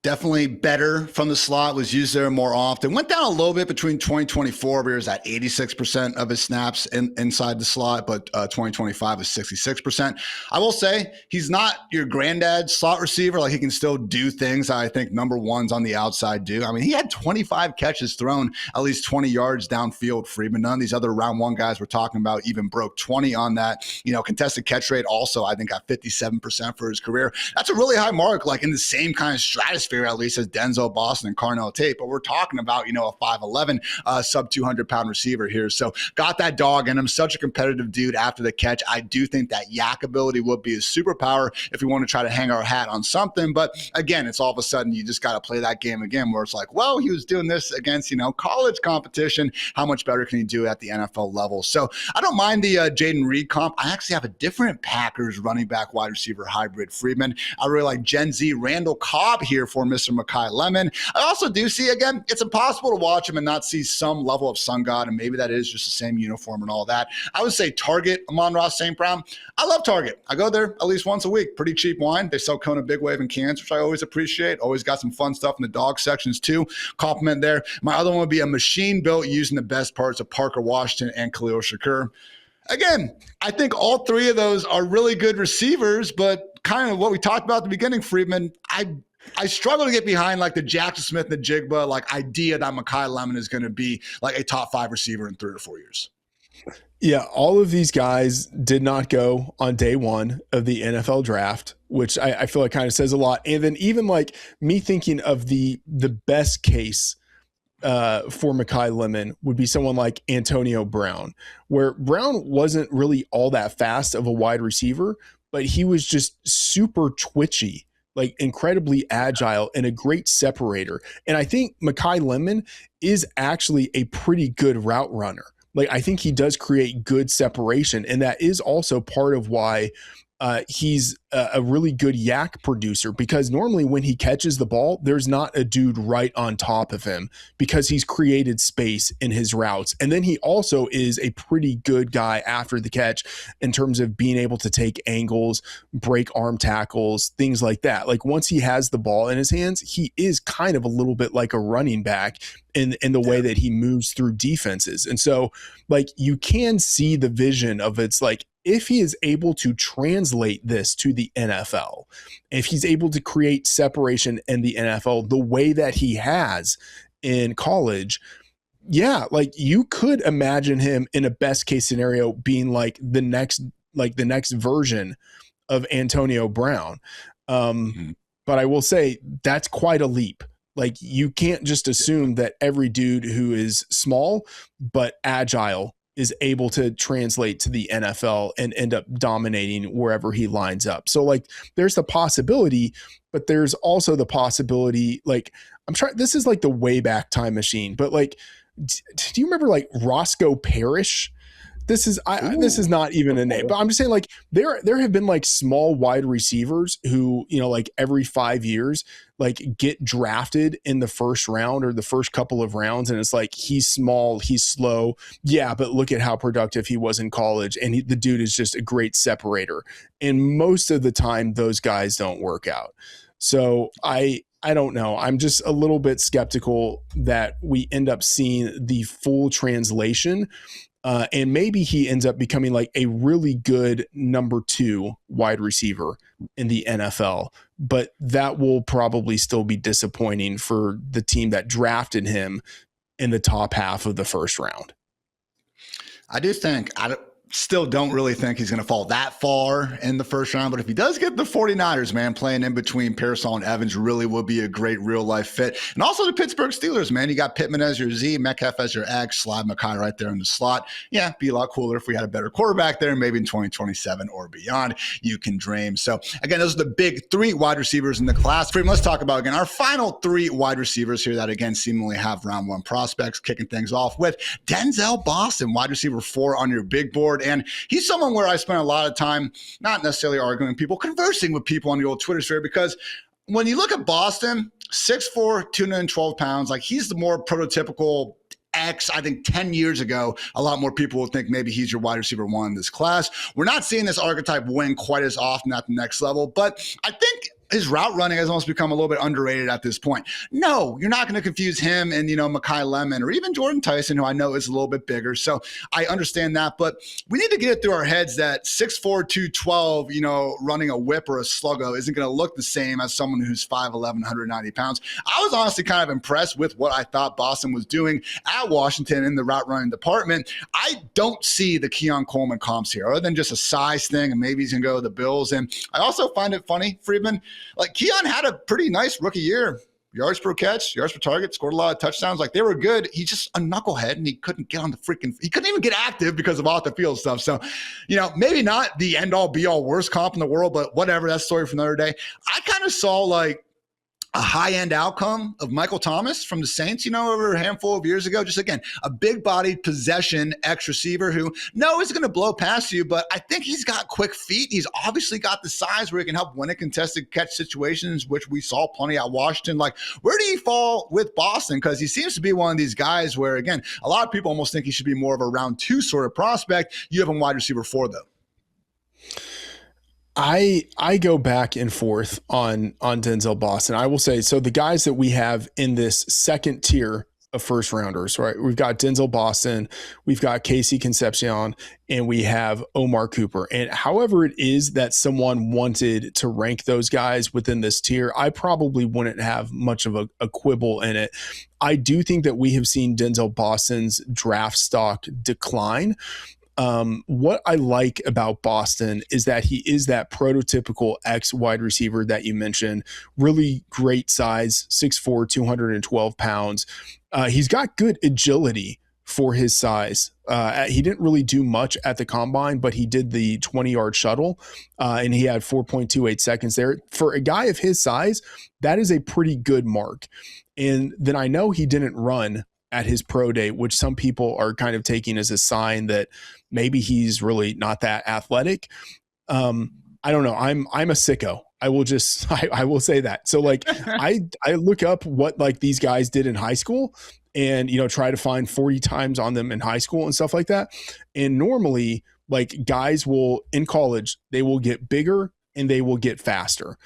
Definitely better from the slot, was used there more often. Went down a little bit between 2024, where he was at 86% of his snaps inside the slot, but 2025 was 66%. I will say he's not your granddad slot receiver. Like, he can still do things I think number ones on the outside do. I mean, he had 25 catches thrown at least 20 yards downfield, Freedman. None of these other round one guys we're talking about even broke 20 on that. Contested catch rate also, I think, at 57% for his career. That's a really high mark, like in the same kind of stratosphere, at least, as Denzel Boston and Carnell Tate. But we're talking about, a 5'11", sub 200-pound receiver here. So got that dog in him. Such a competitive dude after the catch. I do think that yak ability would be a superpower if we want to try to hang our hat on something. But again, it's all of a sudden you just got to play that game again, where it's like, well, he was doing this against, college competition. How much better can he do at the NFL level? So I don't mind the Jaden Reed comp. I actually have a different Packers running back wide receiver hybrid, Freedman. I really like Gen Z Randall Cobb here for Mr. Makai Lemon. I also do see, again, it's impossible to watch him and not see some level of sun god, and maybe that is just the same uniform and all that. I would say Target, Amon-Ra St. Brown. I love Target. I go there at least once a week. Pretty cheap wine. They sell Kona Big Wave in cans, which I always appreciate. Always got some fun stuff in the dog sections too. Compliment there. My other one would be a machine built using the best parts of Parker Washington and Khalil Shakur. Again, I think all 3 of those are really good receivers, but kind of what we talked about at the beginning, Freedman, I struggle to get behind like the Jackson Smith and the Jigba like idea that Makai Lemon is going to be like a top 5 receiver in 3 or 4 years. Yeah, all of these guys did not go on day 1 of the NFL draft, which I feel like kind of says a lot. And then even like me thinking of the best case for Makai Lemon would be someone like Antonio Brown, where Brown wasn't really all that fast of a wide receiver, but he was just super twitchy, like incredibly agile and a great separator. And I think Makai Lemon is actually a pretty good route runner. Like, I think he does create good separation. And that is also part of why he's a really good yak producer, because normally when he catches the ball, there's not a dude right on top of him because he's created space in his routes. And then he also is a pretty good guy after the catch in terms of being able to take angles, break arm tackles, things like that. Like, once he has the ball in his hands, he is kind of a little bit like a running back in the way that he moves through defenses. And so, like, you can see the vision of it's like, if he is able to translate this to the NFL, if he's able to create separation in the NFL the way that he has in college, yeah, like you could imagine him in a best case scenario being like the next version of Antonio Brown. But I will say that's quite a leap. Like, you can't just assume that every dude who is small but agile is able to translate to the NFL and end up dominating wherever he lines up. So like, there's the possibility, but there's also the possibility, like, this is like the way back time machine, but like, do you remember like Roscoe Parrish? This is not even a name, but I'm just saying, like, there have been like small wide receivers who, like every 5 years, like get drafted in the first round or the first couple of rounds. And it's like, he's small, he's slow. Yeah. But look at how productive he was in college. And the dude is just a great separator. And most of the time those guys don't work out. So I don't know. I'm just a little bit skeptical that we end up seeing the full translation. And maybe he ends up becoming like a really good number 2 wide receiver in the NFL, but that will probably still be disappointing for the team that drafted him in the top half of the first round. I do think still don't really think he's going to fall that far in the first round. But if he does get the 49ers, man, playing in between Pearsall and Evans really will be a great real life fit. And also the Pittsburgh Steelers, man. You got Pittman as your Z, Metcalf as your X, slide Makai right there in the slot. Yeah, be a lot cooler if we had a better quarterback there. Maybe in 2027 or beyond, you can dream. So again, those are the big 3 wide receivers in the class. Freeman, let's talk about again our final 3 wide receivers here that again seemingly have round 1 prospects. Kicking things off with Denzel Boston, wide receiver 4 on your big board. And he's someone where I spent a lot of time, not necessarily arguing with people, conversing with people on the old Twitter sphere, because when you look at Boston, 6'4", 212 pounds, like he's the more prototypical X. I think 10 years ago, a lot more people would think maybe he's your wide receiver 1 in this class. We're not seeing this archetype win quite as often at the next level, but I think his route running has almost become a little bit underrated at this point. No, you're not going to confuse him and, Makai Lemon or even Jordyn Tyson, who I know is a little bit bigger. So I understand that, but we need to get it through our heads that 6'4", 212, running a whip or a sluggo isn't going to look the same as someone who's 5'11", 190 pounds. I was honestly kind of impressed with what I thought Boston was doing at Washington in the route running department. I don't see the Keon Coleman comps here other than just a size thing, and maybe he's going to go to the Bills. And I also find it funny, Freedman, like Keon had a pretty nice rookie year. Yards per catch, yards per target, scored a lot of touchdowns. Like they were good. He's just a knucklehead and he couldn't get on he couldn't even get active because of off the field stuff. So, maybe not the end all be all worst comp in the world, but whatever, that's a story for another day. I kind of saw like a high-end outcome of Michael Thomas from the Saints, over a handful of years ago. Just, again, a big-bodied possession X receiver who, is going to blow past you, but I think he's got quick feet. He's obviously got the size where he can help win a contested catch situations, which we saw plenty at Washington. Like, where do you fall with Boston? Because he seems to be one of these guys where, again, a lot of people almost think he should be more of a round 2 sort of prospect. You have him wide receiver 4, though. I go back and forth on Denzel Boston. I will say, so the guys that we have in this second tier of first rounders, right? We've got Denzel Boston, we've got Casey Concepcion, and we have Omar Cooper. And however it is that someone wanted to rank those guys within this tier, I probably wouldn't have much of a quibble in it. I do think that we have seen Denzel Boston's draft stock decline. What I like about Boston is that he is that prototypical X wide receiver that you mentioned. Really great size, 6'4", 212 pounds. He's got good agility for his size. He didn't really do much at the combine, but he did the 20-yard shuttle, and he had 4.28 seconds there. For a guy of his size, that is a pretty good mark. And then I know he didn't run at his pro day, which some people are kind of taking as a sign that maybe he's really not that athletic. I don't know. I'm a sicko. I will say that. So like I look up what like these guys did in high school and, try to find 40 times on them in high school and stuff like that. And normally like guys will in college, they will get bigger and they will get faster.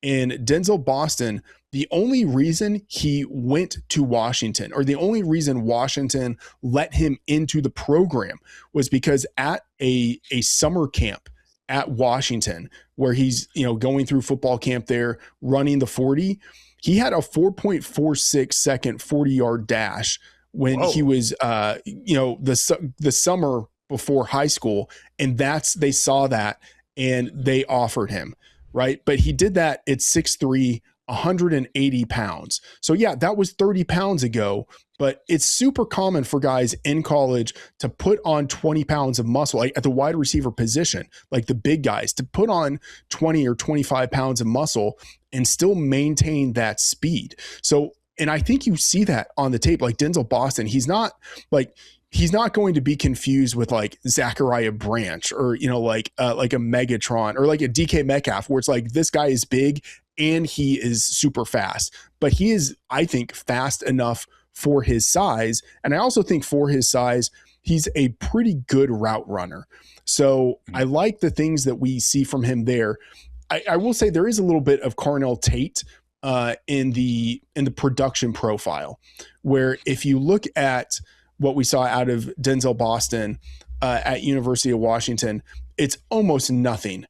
And Denzel Boston, the only reason he went to Washington, or the only reason Washington let him into the program, was because at a summer camp at Washington, where he's going through football camp there, running the 40, he had a 4.46 second 40-yard dash when he was the summer before high school, and they saw that and they offered him. Right. But he did that at 6'3", 180 pounds. So yeah, that was 30 pounds ago, but it's super common for guys in college to put on 20 pounds of muscle, like at the wide receiver position, like the big guys, to put on 20 or 25 pounds of muscle and still maintain that speed. So, and I think you see that on the tape, like Denzel Boston, he's not going to be confused with like Zachariah Branch or, like a Megatron or like a DK Metcalf, where it's like, this guy is big and he is super fast, but he is, I think, fast enough for his size. And I also think for his size, he's a pretty good route runner. So I like the things that we see from him there. I will say there is a little bit of Carnell Tate in the production profile, where if you look at what we saw out of Denzel Boston at University of Washington, it's almost nothing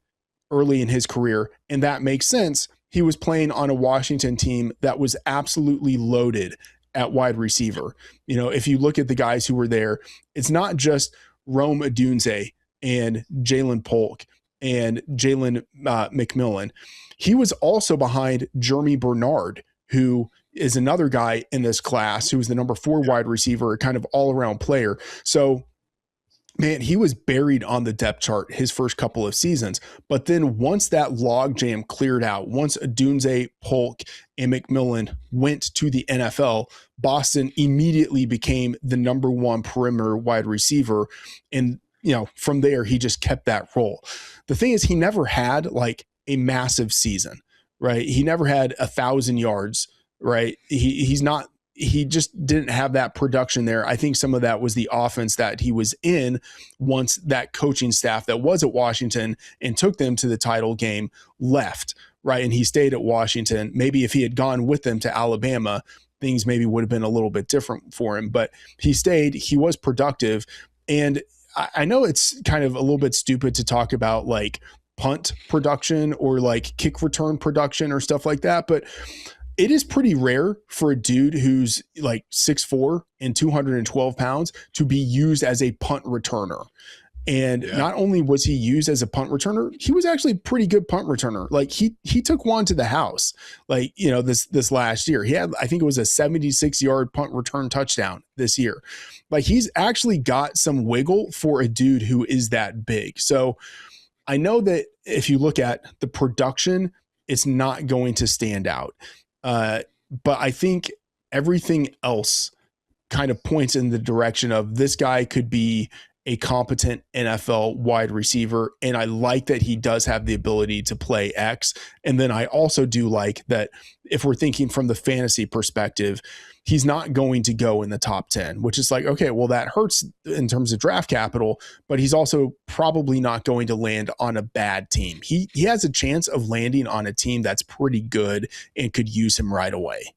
early in his career. And that makes sense. He was playing on a Washington team that was absolutely loaded at wide receiver. If you look at the guys who were there, it's not just Rome Odunze and Jalen Polk and Jalen McMillan. He was also behind Jeremy Bernard, who is another guy in this class who was the number 4 wide receiver, a kind of all-around player. So, man, he was buried on the depth chart his first couple of seasons. But then once that log jam cleared out, once Odunze, Polk, and McMillan went to the NFL, Boston immediately became the number 1 perimeter wide receiver. And, from there, he just kept that role. The thing is, he never had like a massive season, right? He never had 1,000 yards, right? He just didn't have that production there. I think some of that was the offense that he was in once that coaching staff that was at Washington and took them to the title game left, right? And he stayed at Washington. Maybe if he had gone with them to Alabama, things maybe would have been a little bit different for him, but he stayed, he was productive. And I know it's kind of a little bit stupid to talk about like punt production or like kick return production or stuff like that, but it is pretty rare for a dude who's like 6'4" and 212 pounds to be used as a punt returner. And not only was he used as a punt returner, he was actually a pretty good punt returner. Like he took one to the house, like, this last year. He had, I think it was a 76-yard punt return touchdown this year. Like he's actually got some wiggle for a dude who is that big. So I know that if you look at the production, it's not going to stand out. But I think everything else kind of points in the direction of this guy could be a competent NFL wide receiver. And I like that he does have the ability to play X. And then I also do like that if we're thinking from the fantasy perspective, he's not going to go in the top 10, which is like, okay, well, that hurts in terms of draft capital, but he's also probably not going to land on a bad team. He has a chance of landing on a team that's pretty good and could use him right away.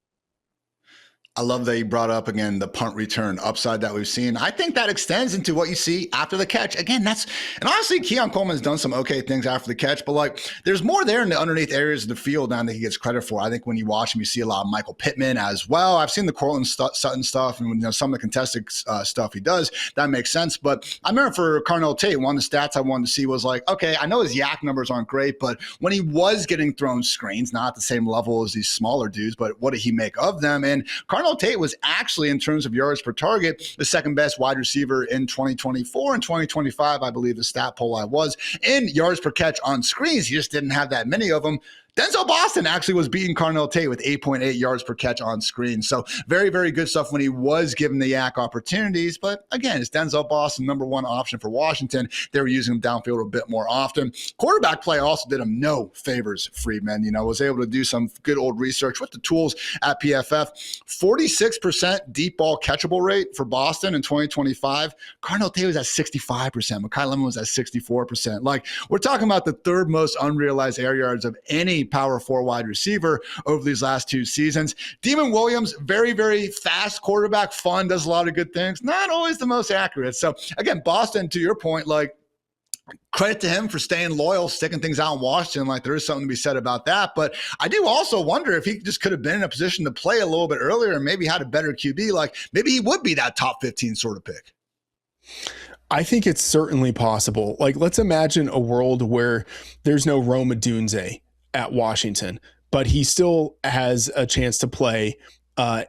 I love that you brought up again the punt return upside that we've seen. I think that extends into what you see after the catch. Again, and honestly, Keon Coleman's done some okay things after the catch, but like there's more there in the underneath areas of the field than he gets credit for. I think when you watch him, you see a lot of Michael Pittman as well. I've seen the Cortland Sutton stuff and some of the contested stuff he does. That makes sense. But I remember for Carnell Tate, one of the stats I wanted to see was like, okay, I know his yak numbers aren't great, but when he was getting thrown screens, not at the same level as these smaller dudes, but what did he make of them? And Carnell Tate was actually, in terms of yards per target, the second best wide receiver in 2024 and 2025, I believe the stat poll I was, in yards per catch on screens. He just didn't have that many of them. Denzel Boston actually was beating Carnell Tate with 8.8 yards per catch on screen. So very, very good stuff when he was given the yak opportunities. But again, it's Denzel Boston, number 1 option for Washington. They were using him downfield a bit more often. Quarterback play also did him no favors, Freedman. Was able to do some good old research with the tools at PFF. 46% deep ball catchable rate for Boston in 2025. Carnell Tate was at 65%. Makai Lemon was at 64%. Like, we're talking about the 3rd most unrealized air yards of any power 4 wide receiver over these last 2 seasons. Demon Williams, very, very fast quarterback, fun, does a lot of good things. Not always the most accurate. So again, Boston, to your point, like, credit to him for staying loyal, sticking things out in Washington. Like, there is something to be said about that. But I do also wonder if he just could have been in a position to play a little bit earlier and maybe had a better QB. Like, maybe he would be that top 15 sort of pick. I think it's certainly possible. Like, let's imagine a world where there's no Rome Odunze at Washington, but he still has a chance to play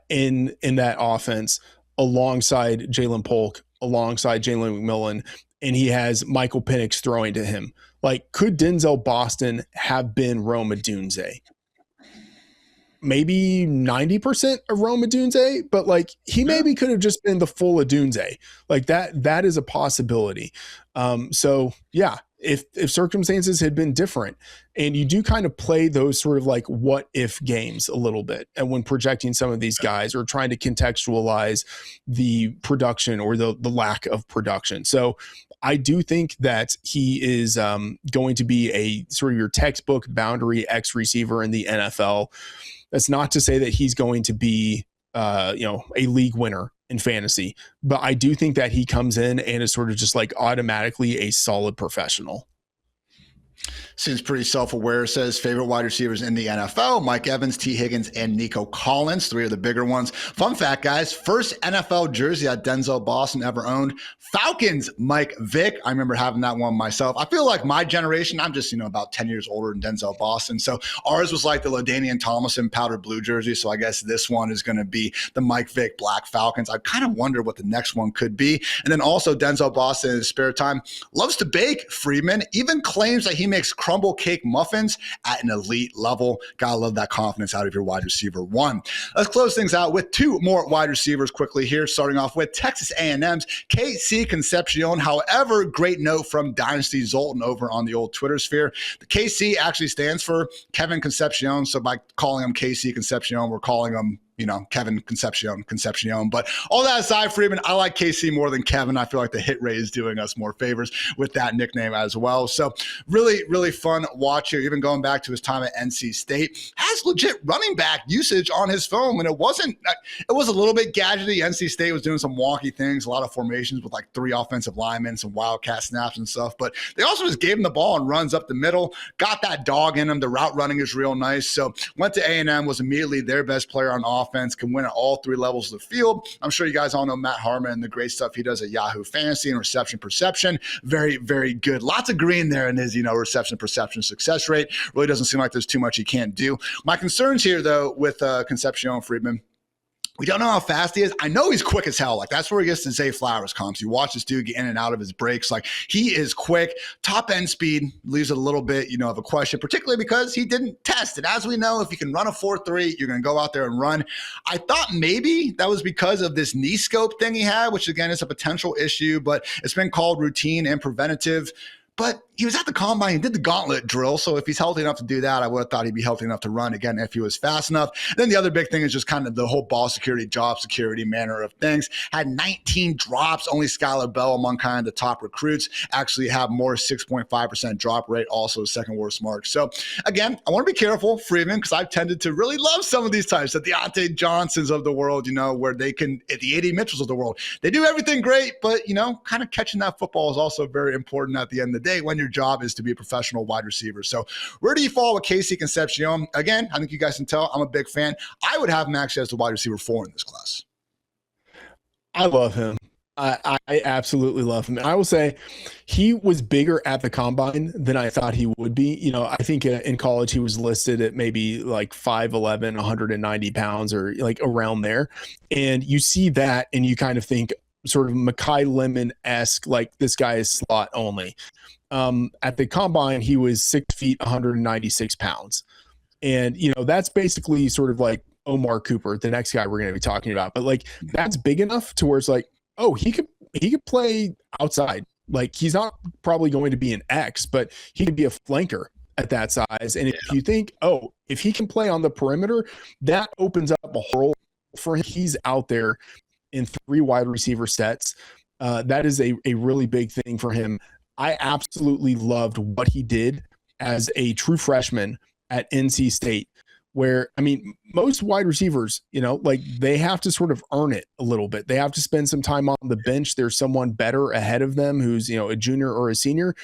in that offense alongside Jalen Polk, alongside Jalen McMillan, and he has Michael Penix throwing to him. Like, could Denzel Boston have been Rome Odunze? Maybe 90% of Rome Odunze, but like he maybe could have just been the full Odunze. Like that is a possibility. So yeah, if circumstances had been different, and you do kind of play those sort of like what if games a little bit, and when projecting some of these guys or trying to contextualize the production or the lack of production. So I do think that he is going to be a sort of your textbook boundary X receiver in the NFL. That's not to say that he's going to be, a league winner in fantasy, but I do think that he comes in and is sort of just like automatically a solid professional. Seems pretty self-aware. Says favorite wide receivers in the NFL: Mike Evans, T. Higgins, and Nico Collins. 3 of the bigger ones. Fun fact, guys: first NFL jersey that Denzel Boston ever owned. Falcons, Mike Vick. I remember having that one myself. I feel like my generation, I'm just, about 10 years older than Denzel Boston. So ours was like the LaDainian Tomlinson powdered blue jersey. So I guess this one is going to be the Mike Vick Black Falcons. I kind of wonder what the next one could be. And then also Denzel Boston in his spare time loves to bake. Freedman even claims that he makes crumble cake muffins at an elite level. Gotta love that confidence out of your wide receiver 1. Let's close things out with 2 more wide receivers quickly here, starting off with Texas A&M's KC Concepcion. However, great note from Dynasty Zoltan over on the old Twitter sphere. The KC actually stands for Kevin Concepcion. So by calling him KC Concepcion, we're calling him Kevin Concepcion. But all that aside, Freedman, I like KC more than Kevin. I feel like the hit rate is doing us more favors with that nickname as well. So really, really fun watch here. Even going back to his time at NC State, has legit running back usage on his phone. And it was a little bit gadgety. NC State was doing some wonky things, a lot of formations with like 3 offensive linemen, some wildcat snaps and stuff. But they also just gave him the ball and runs up the middle, got that dog in him. The route running is real nice. So went to A&M, was immediately their best player on offense, can win at all 3 levels of the field. I'm sure you guys all know Matt Harmon and the great stuff he does at Yahoo Fantasy and reception perception. Very, very good. Lots of green there in his, reception perception success rate. Really doesn't seem like there's too much he can't do. My concerns here, though, with Concepcion Freedman, we don't know how fast he is. I know he's quick as hell. Like, that's where he gets to Zay Flowers comps. You watch this dude get in and out of his breaks. Like, he is quick. Top end speed leaves it a little bit, of a question, particularly because he didn't test. And as we know, if you can run a 4.3, you're going to go out there and run. I thought maybe that was because of this knee scope thing he had, which again is a potential issue, but it's been called routine and preventative. But he was at the combine, he did the gauntlet drill. So if he's healthy enough to do that, I would have thought he'd be healthy enough to run again if he was fast enough. Then the other big thing is just kind of the whole ball security, job security manner of things. Had 19 drops, only Skylar Bell among kind of the top recruits actually have more 6.5% drop rate, also second worst mark. So again, I want to be careful, Freeman, because I've tended to really love some of these types, the Deontay Johnsons of the world, where they can, the A.D. Mitchells of the world, they do everything great, but, kind of catching that football is also very important at the end of the day when your job is to be a professional wide receiver. So where do you fall with KC Concepcion? Again, I think you guys can tell I'm a big fan. I would have him actually as the wide receiver 4 in this class. I love him. I absolutely love him. And I will say he was bigger at the combine than I thought he would be. I think in college he was listed at maybe like 5'11", 190 pounds or like around there. And you see that and you kind of think sort of Makai Lemon-esque, like this guy is slot only. At the combine, he was 6 feet, 196 pounds. And, that's basically sort of like Omar Cooper, the next guy we're going to be talking about. But like, that's big enough to where it's like, oh, he could play outside. Like, he's not probably going to be an X, but he could be a flanker at that size. And if you think, oh, if he can play on the perimeter, that opens up a hole for him. He's out there in 3 wide receiver sets. That is a really big thing for him. I absolutely loved what he did as a true freshman at NC State, where, most wide receivers, like they have to sort of earn it a little bit. They have to spend some time on the bench. There's someone better ahead of them who's, a junior or a senior.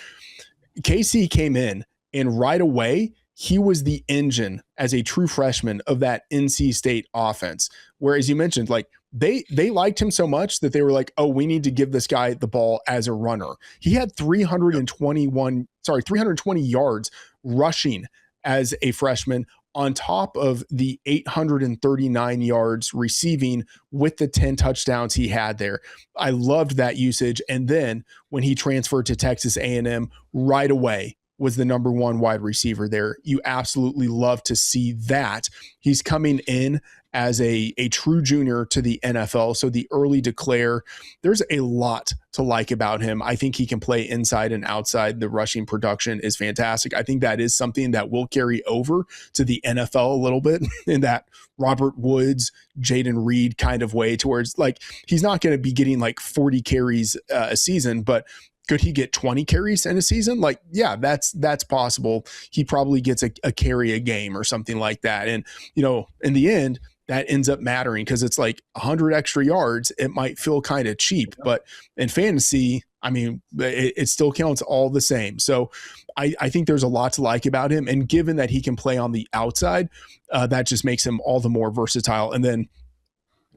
KC came in and right away, he was the engine as a true freshman of that NC State offense. Whereas you mentioned, like, they liked him so much that they were like, oh, we need to give this guy the ball as a runner. He had 320 yards rushing as a freshman on top of the 839 yards receiving with the 10 touchdowns he had there. I loved that usage. And then when he transferred to Texas A&M right away, was the number 1 wide receiver there. You absolutely love to see that. He's coming in as a true junior to the NFL. So the early declare, there's a lot to like about him. I think he can play inside and outside. The rushing production is fantastic. I think that is something that will carry over to the NFL a little bit in that Robert Woods, Jaden Reed kind of way, towards like, he's not going to be getting like 40 carries a season, but could he get 20 carries in a season? Like, yeah, that's possible. He probably gets a carry a game or something like that. And, in the end, that ends up mattering because it's like 100 extra yards. It might feel kind of cheap, but in fantasy, I mean, it still counts all the same. So I think there's a lot to like about him. And given that he can play on the outside, that just makes him all the more versatile. And then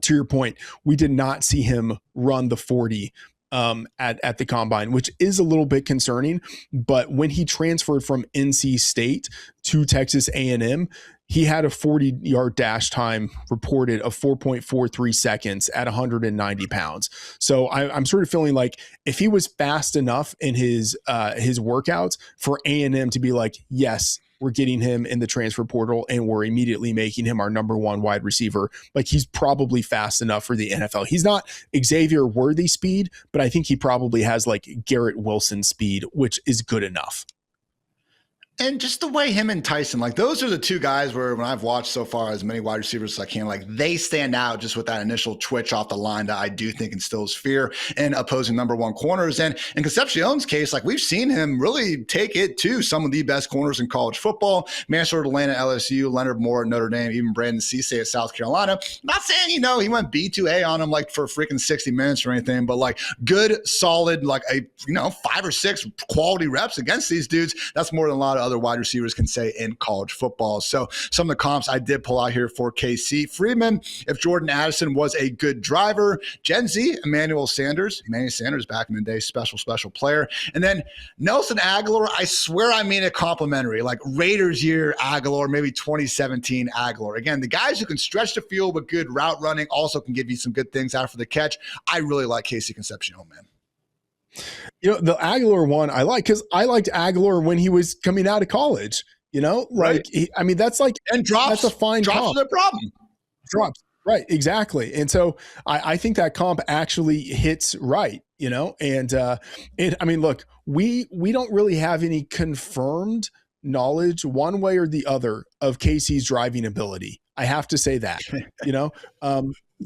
to your point, we did not see him run the 40 at the combine, which is a little bit concerning. But when he transferred from NC State to Texas A&M, he had a 40-yard dash time reported of 4.43 seconds at 190 pounds. So I'm sort of feeling like if he was fast enough in his workouts for A&M to be like, yes, we're getting him in the transfer portal and we're immediately making him our number one wide receiver, like he's probably fast enough for the NFL. He's not Xavier Worthy speed, but I think he probably has like Garrett Wilson speed, which is good enough. And just the way him and Tyson, like those are the two guys where when I've watched so far as many wide receivers as I can, like they stand out just with that initial twitch off the line that I do think instills fear in opposing number one corners. And in Concepcion's case, like we've seen him really take it to some of the best corners in college football. Mansfield, Atlanta, LSU, Leonard Moore at Notre Dame, even Brandon Cisse at South Carolina. Not saying, he went B2A on him like for freaking 60 minutes or anything, but like good, solid, like 5 or 6 quality reps against these dudes. That's more than a lot of other wide receivers can say in college football. So some of the comps I did pull out here for KC. Freedman, if Jordan Addison was a good driver. Gen Z, Emmanuel Sanders back in the day, special player. And then Nelson Aguilar, I swear I mean it complimentary, like Raiders year Aguilar, maybe 2017 Aguilar. Again, the guys who can stretch the field with good route running also can give you some good things after the catch. I really like Casey Concepcion, man. The Aguilar one I like because I liked Aguilar when he was coming out of college, right. That's like, and drops, that's a fine drops comp. are the problem. Drops. Right. Exactly. And so I think that comp actually hits right, and I mean, look, we don't really have any confirmed knowledge one way or the other of Casey's driving ability. I have to say that,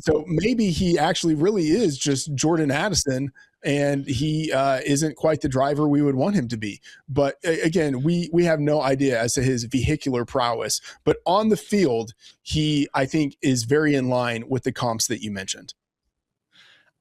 so maybe he actually really is just Jordan Addison and he isn't quite the driver we would want him to be. But again, we have no idea as to his vehicular prowess. But on the field, he, I think, is very in line with the comps that you mentioned.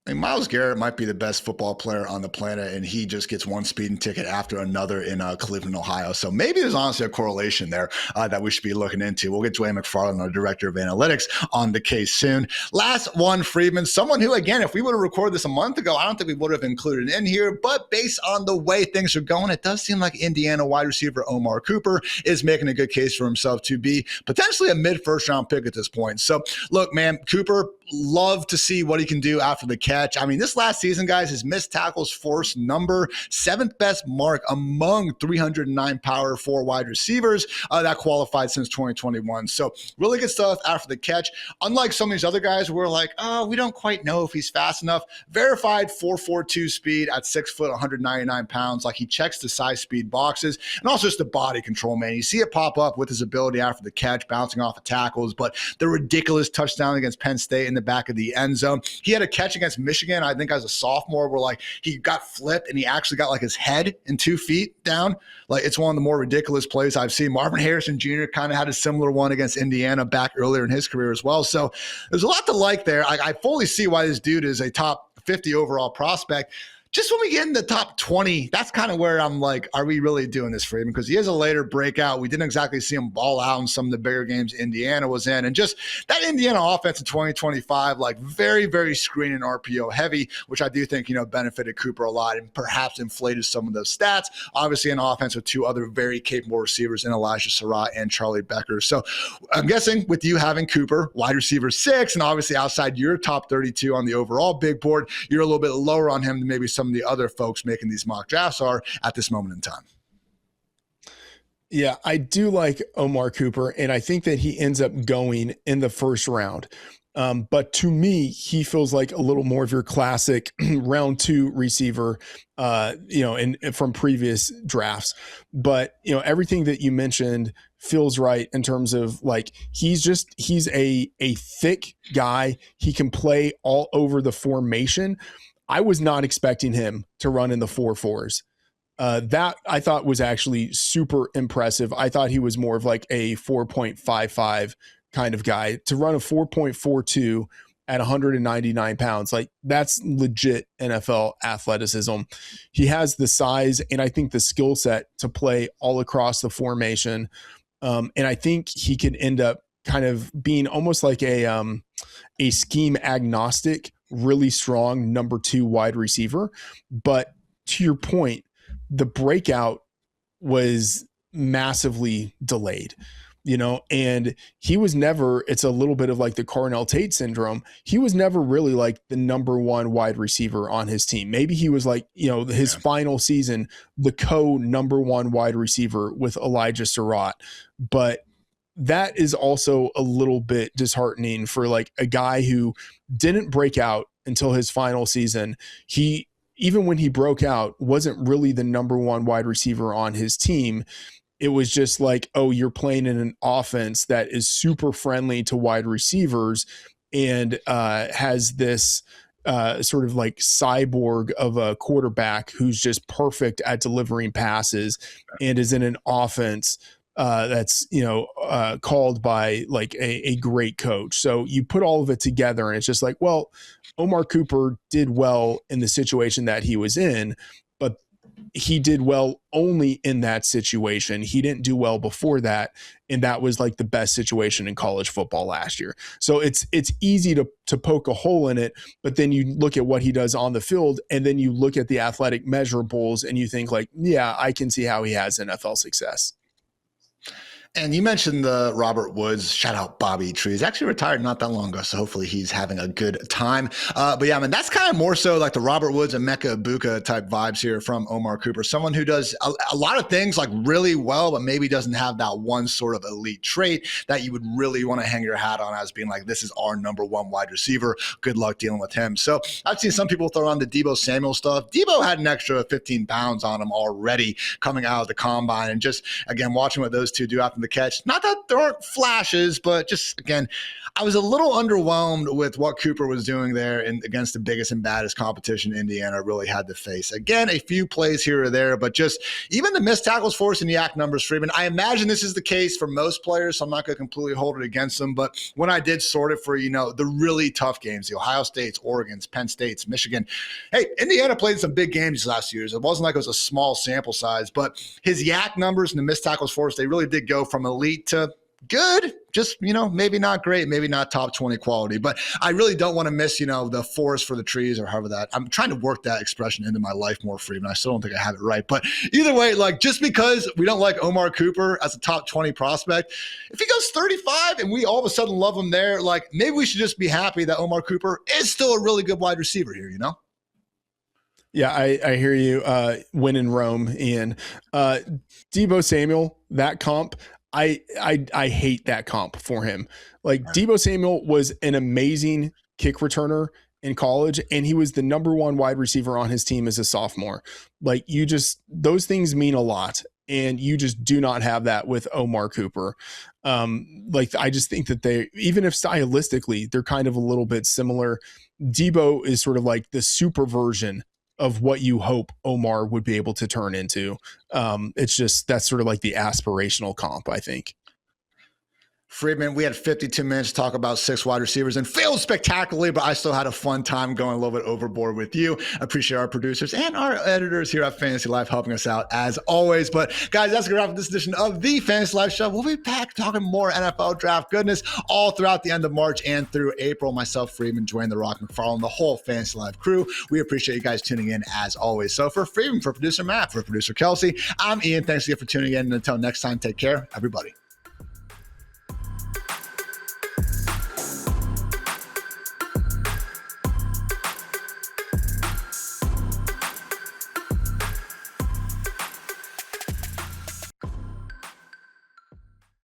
I mean, Myles Garrett might be the best football player on the planet, and he just gets one speeding ticket after another in Cleveland, Ohio. So maybe there's honestly a correlation there that we should be looking into. We'll get Dwayne McFarland, our director of analytics, on the case soon. Last one, Freedman, someone who, again, if we would have recorded this a month ago, I don't think we would have included in here, but based on the way things are going, it does seem like Indiana wide receiver Omar Cooper is making a good case for himself to be potentially a mid-first round pick at this point. So look, man, Cooper, love to see what he can do after the catch. I mean, this last season, guys, his missed tackles force number, 7th best mark among 309 power 4 wide receivers that qualified since 2021. So really good stuff after the catch. Unlike some of these other guys, we're like, oh, we don't quite know if he's fast enough. Verified 4.42 speed at 6 foot, 199 pounds. Like he checks the size speed boxes and also just the body control, man. You see it pop up with his ability after the catch, bouncing off of tackles, but the ridiculous touchdown against Penn State in the back of the end zone. He had a catch against Michigan, I think as a sophomore, where like he got flipped and he actually got like his head and 2 feet down. Like it's one of the more ridiculous plays I've seen. Marvin Harrison Jr. kind of had a similar one against Indiana back earlier in his career as well. So there's a lot to like there. I fully see why this dude is a top 50 overall prospect. Just when we get in the top 20, that's kind of where I'm like, are we really doing this for him? Because he is a later breakout. We didn't exactly see him ball out in some of the bigger games Indiana was in. And just that Indiana offense in 2025, like very, very screen and RPO heavy, which I do think, benefited Cooper a lot and perhaps inflated some of those stats. Obviously an offense with 2 other very capable receivers in Elijah Surratt and Charlie Becker. So I'm guessing with you having Cooper, wide receiver 6, and obviously outside your top 32 on the overall big board, you're a little bit lower on him than maybe some of the other folks making these mock drafts are at this moment in time. Yeah, I do like Omar Cooper, and I think that he ends up going in the first round. But to me, he feels like a little more of your classic round 2 receiver, and from previous drafts. But, everything that you mentioned feels right in terms of like, he's a thick guy. He can play all over the formation. I was not expecting him to run in the 4.4s. That I thought was actually super impressive. I thought he was more of like a 4.55 kind of guy. To run a 4.42 at 199 pounds. Like, that's legit NFL athleticism. He has the size and I think the skill set to play all across the formation. And I think he could end up kind of being almost like a scheme agnostic, really strong number 2 wide receiver. But to your point, the breakout was massively delayed, and he was never, it's a little bit of like the Carnell Tate syndrome. He was never really like the number 1 wide receiver on his team. Maybe he was like, his final season, the number 1 wide receiver with Elijah Surratt. But that is also a little bit disheartening for like a guy who didn't break out until his final season. Even when he broke out, wasn't really the number 1 wide receiver on his team. It was just like, oh, you're playing in an offense that is super friendly to wide receivers and has this sort of like cyborg of a quarterback who's just perfect at delivering passes and is in an offense that's, called by like a great coach. So you put all of it together and it's just like, well, Omar Cooper did well in the situation that he was in, but he did well only in that situation. He didn't do well before that. And that was like the best situation in college football last year. So it's easy to poke a hole in it, but then you look at what he does on the field and then you look at the athletic measurables and you think like, yeah, I can see how he has NFL success. And you mentioned the Robert Woods, shout out Bobby Tree. He's actually retired not that long ago, so hopefully he's having a good time. But yeah, man, that's kind of more so like the Robert Woods and Mecca Ibuka type vibes here from Omar Cooper. Someone who does a lot of things like really well, but maybe doesn't have that one sort of elite trait that you would really want to hang your hat on as being like, this is our number 1 wide receiver. Good luck dealing with him. So I've seen some people throw on the Deebo Samuel stuff. Deebo had an extra 15 pounds on him already coming out of the combine. And just, again, watching what those two do after the catch, not that there aren't flashes, but just, again, I was a little underwhelmed with what Cooper was doing there against the biggest and baddest competition Indiana really had to face. Again, a few plays here or there, but just even the missed tackles force and yak numbers, Freedman. I imagine this is the case for most players, so I'm not going to completely hold it against them. But when I did sort it for, the really tough games, the Ohio States, Oregons, Penn States, Michigan, hey, Indiana played some big games these last years. It wasn't like it was a small sample size, but his yak numbers and the missed tackles force, they really did go from elite to good, just, maybe not great, maybe not top 20 quality, but I really don't want to miss, the forest for the trees or however that, I'm trying to work that expression into my life more, Freedman. I still don't think I have it right, but either way, like, just because we don't like Omar Cooper as a top 20 prospect, if he goes 35 and we all of a sudden love him there, like, maybe we should just be happy that Omar Cooper is still a really good wide receiver here, Yeah, I hear you. Win in Rome, Ian. Deebo Samuel, that comp, I hate that comp for him. Like, Deebo Samuel was an amazing kick returner in college, and he was the number 1 wide receiver on his team as a sophomore. Like, those things mean a lot, and you just do not have that with Omar Cooper. I just think that even if stylistically they're kind of a little bit similar, Deebo is sort of like the super version of what you hope Omar would be able to turn into. It's just, that's sort of like the aspirational comp, I think. Freedman, we had 52 minutes to talk about 6 wide receivers and failed spectacularly, but I still had a fun time going a little bit overboard with you. I appreciate our producers and our editors here at Fantasy Life helping us out as always. But guys, that's going to wrap up this edition of the Fantasy Life Show. We'll be back talking more NFL draft goodness all throughout the end of March and through April. Myself, Freedman, Dwayne The Rock McFarland, the whole Fantasy Life crew. We appreciate you guys tuning in as always. So for Freedman, for producer Matt, for producer Kelsey, I'm Ian. Thanks again for tuning in. And until next time, take care, everybody.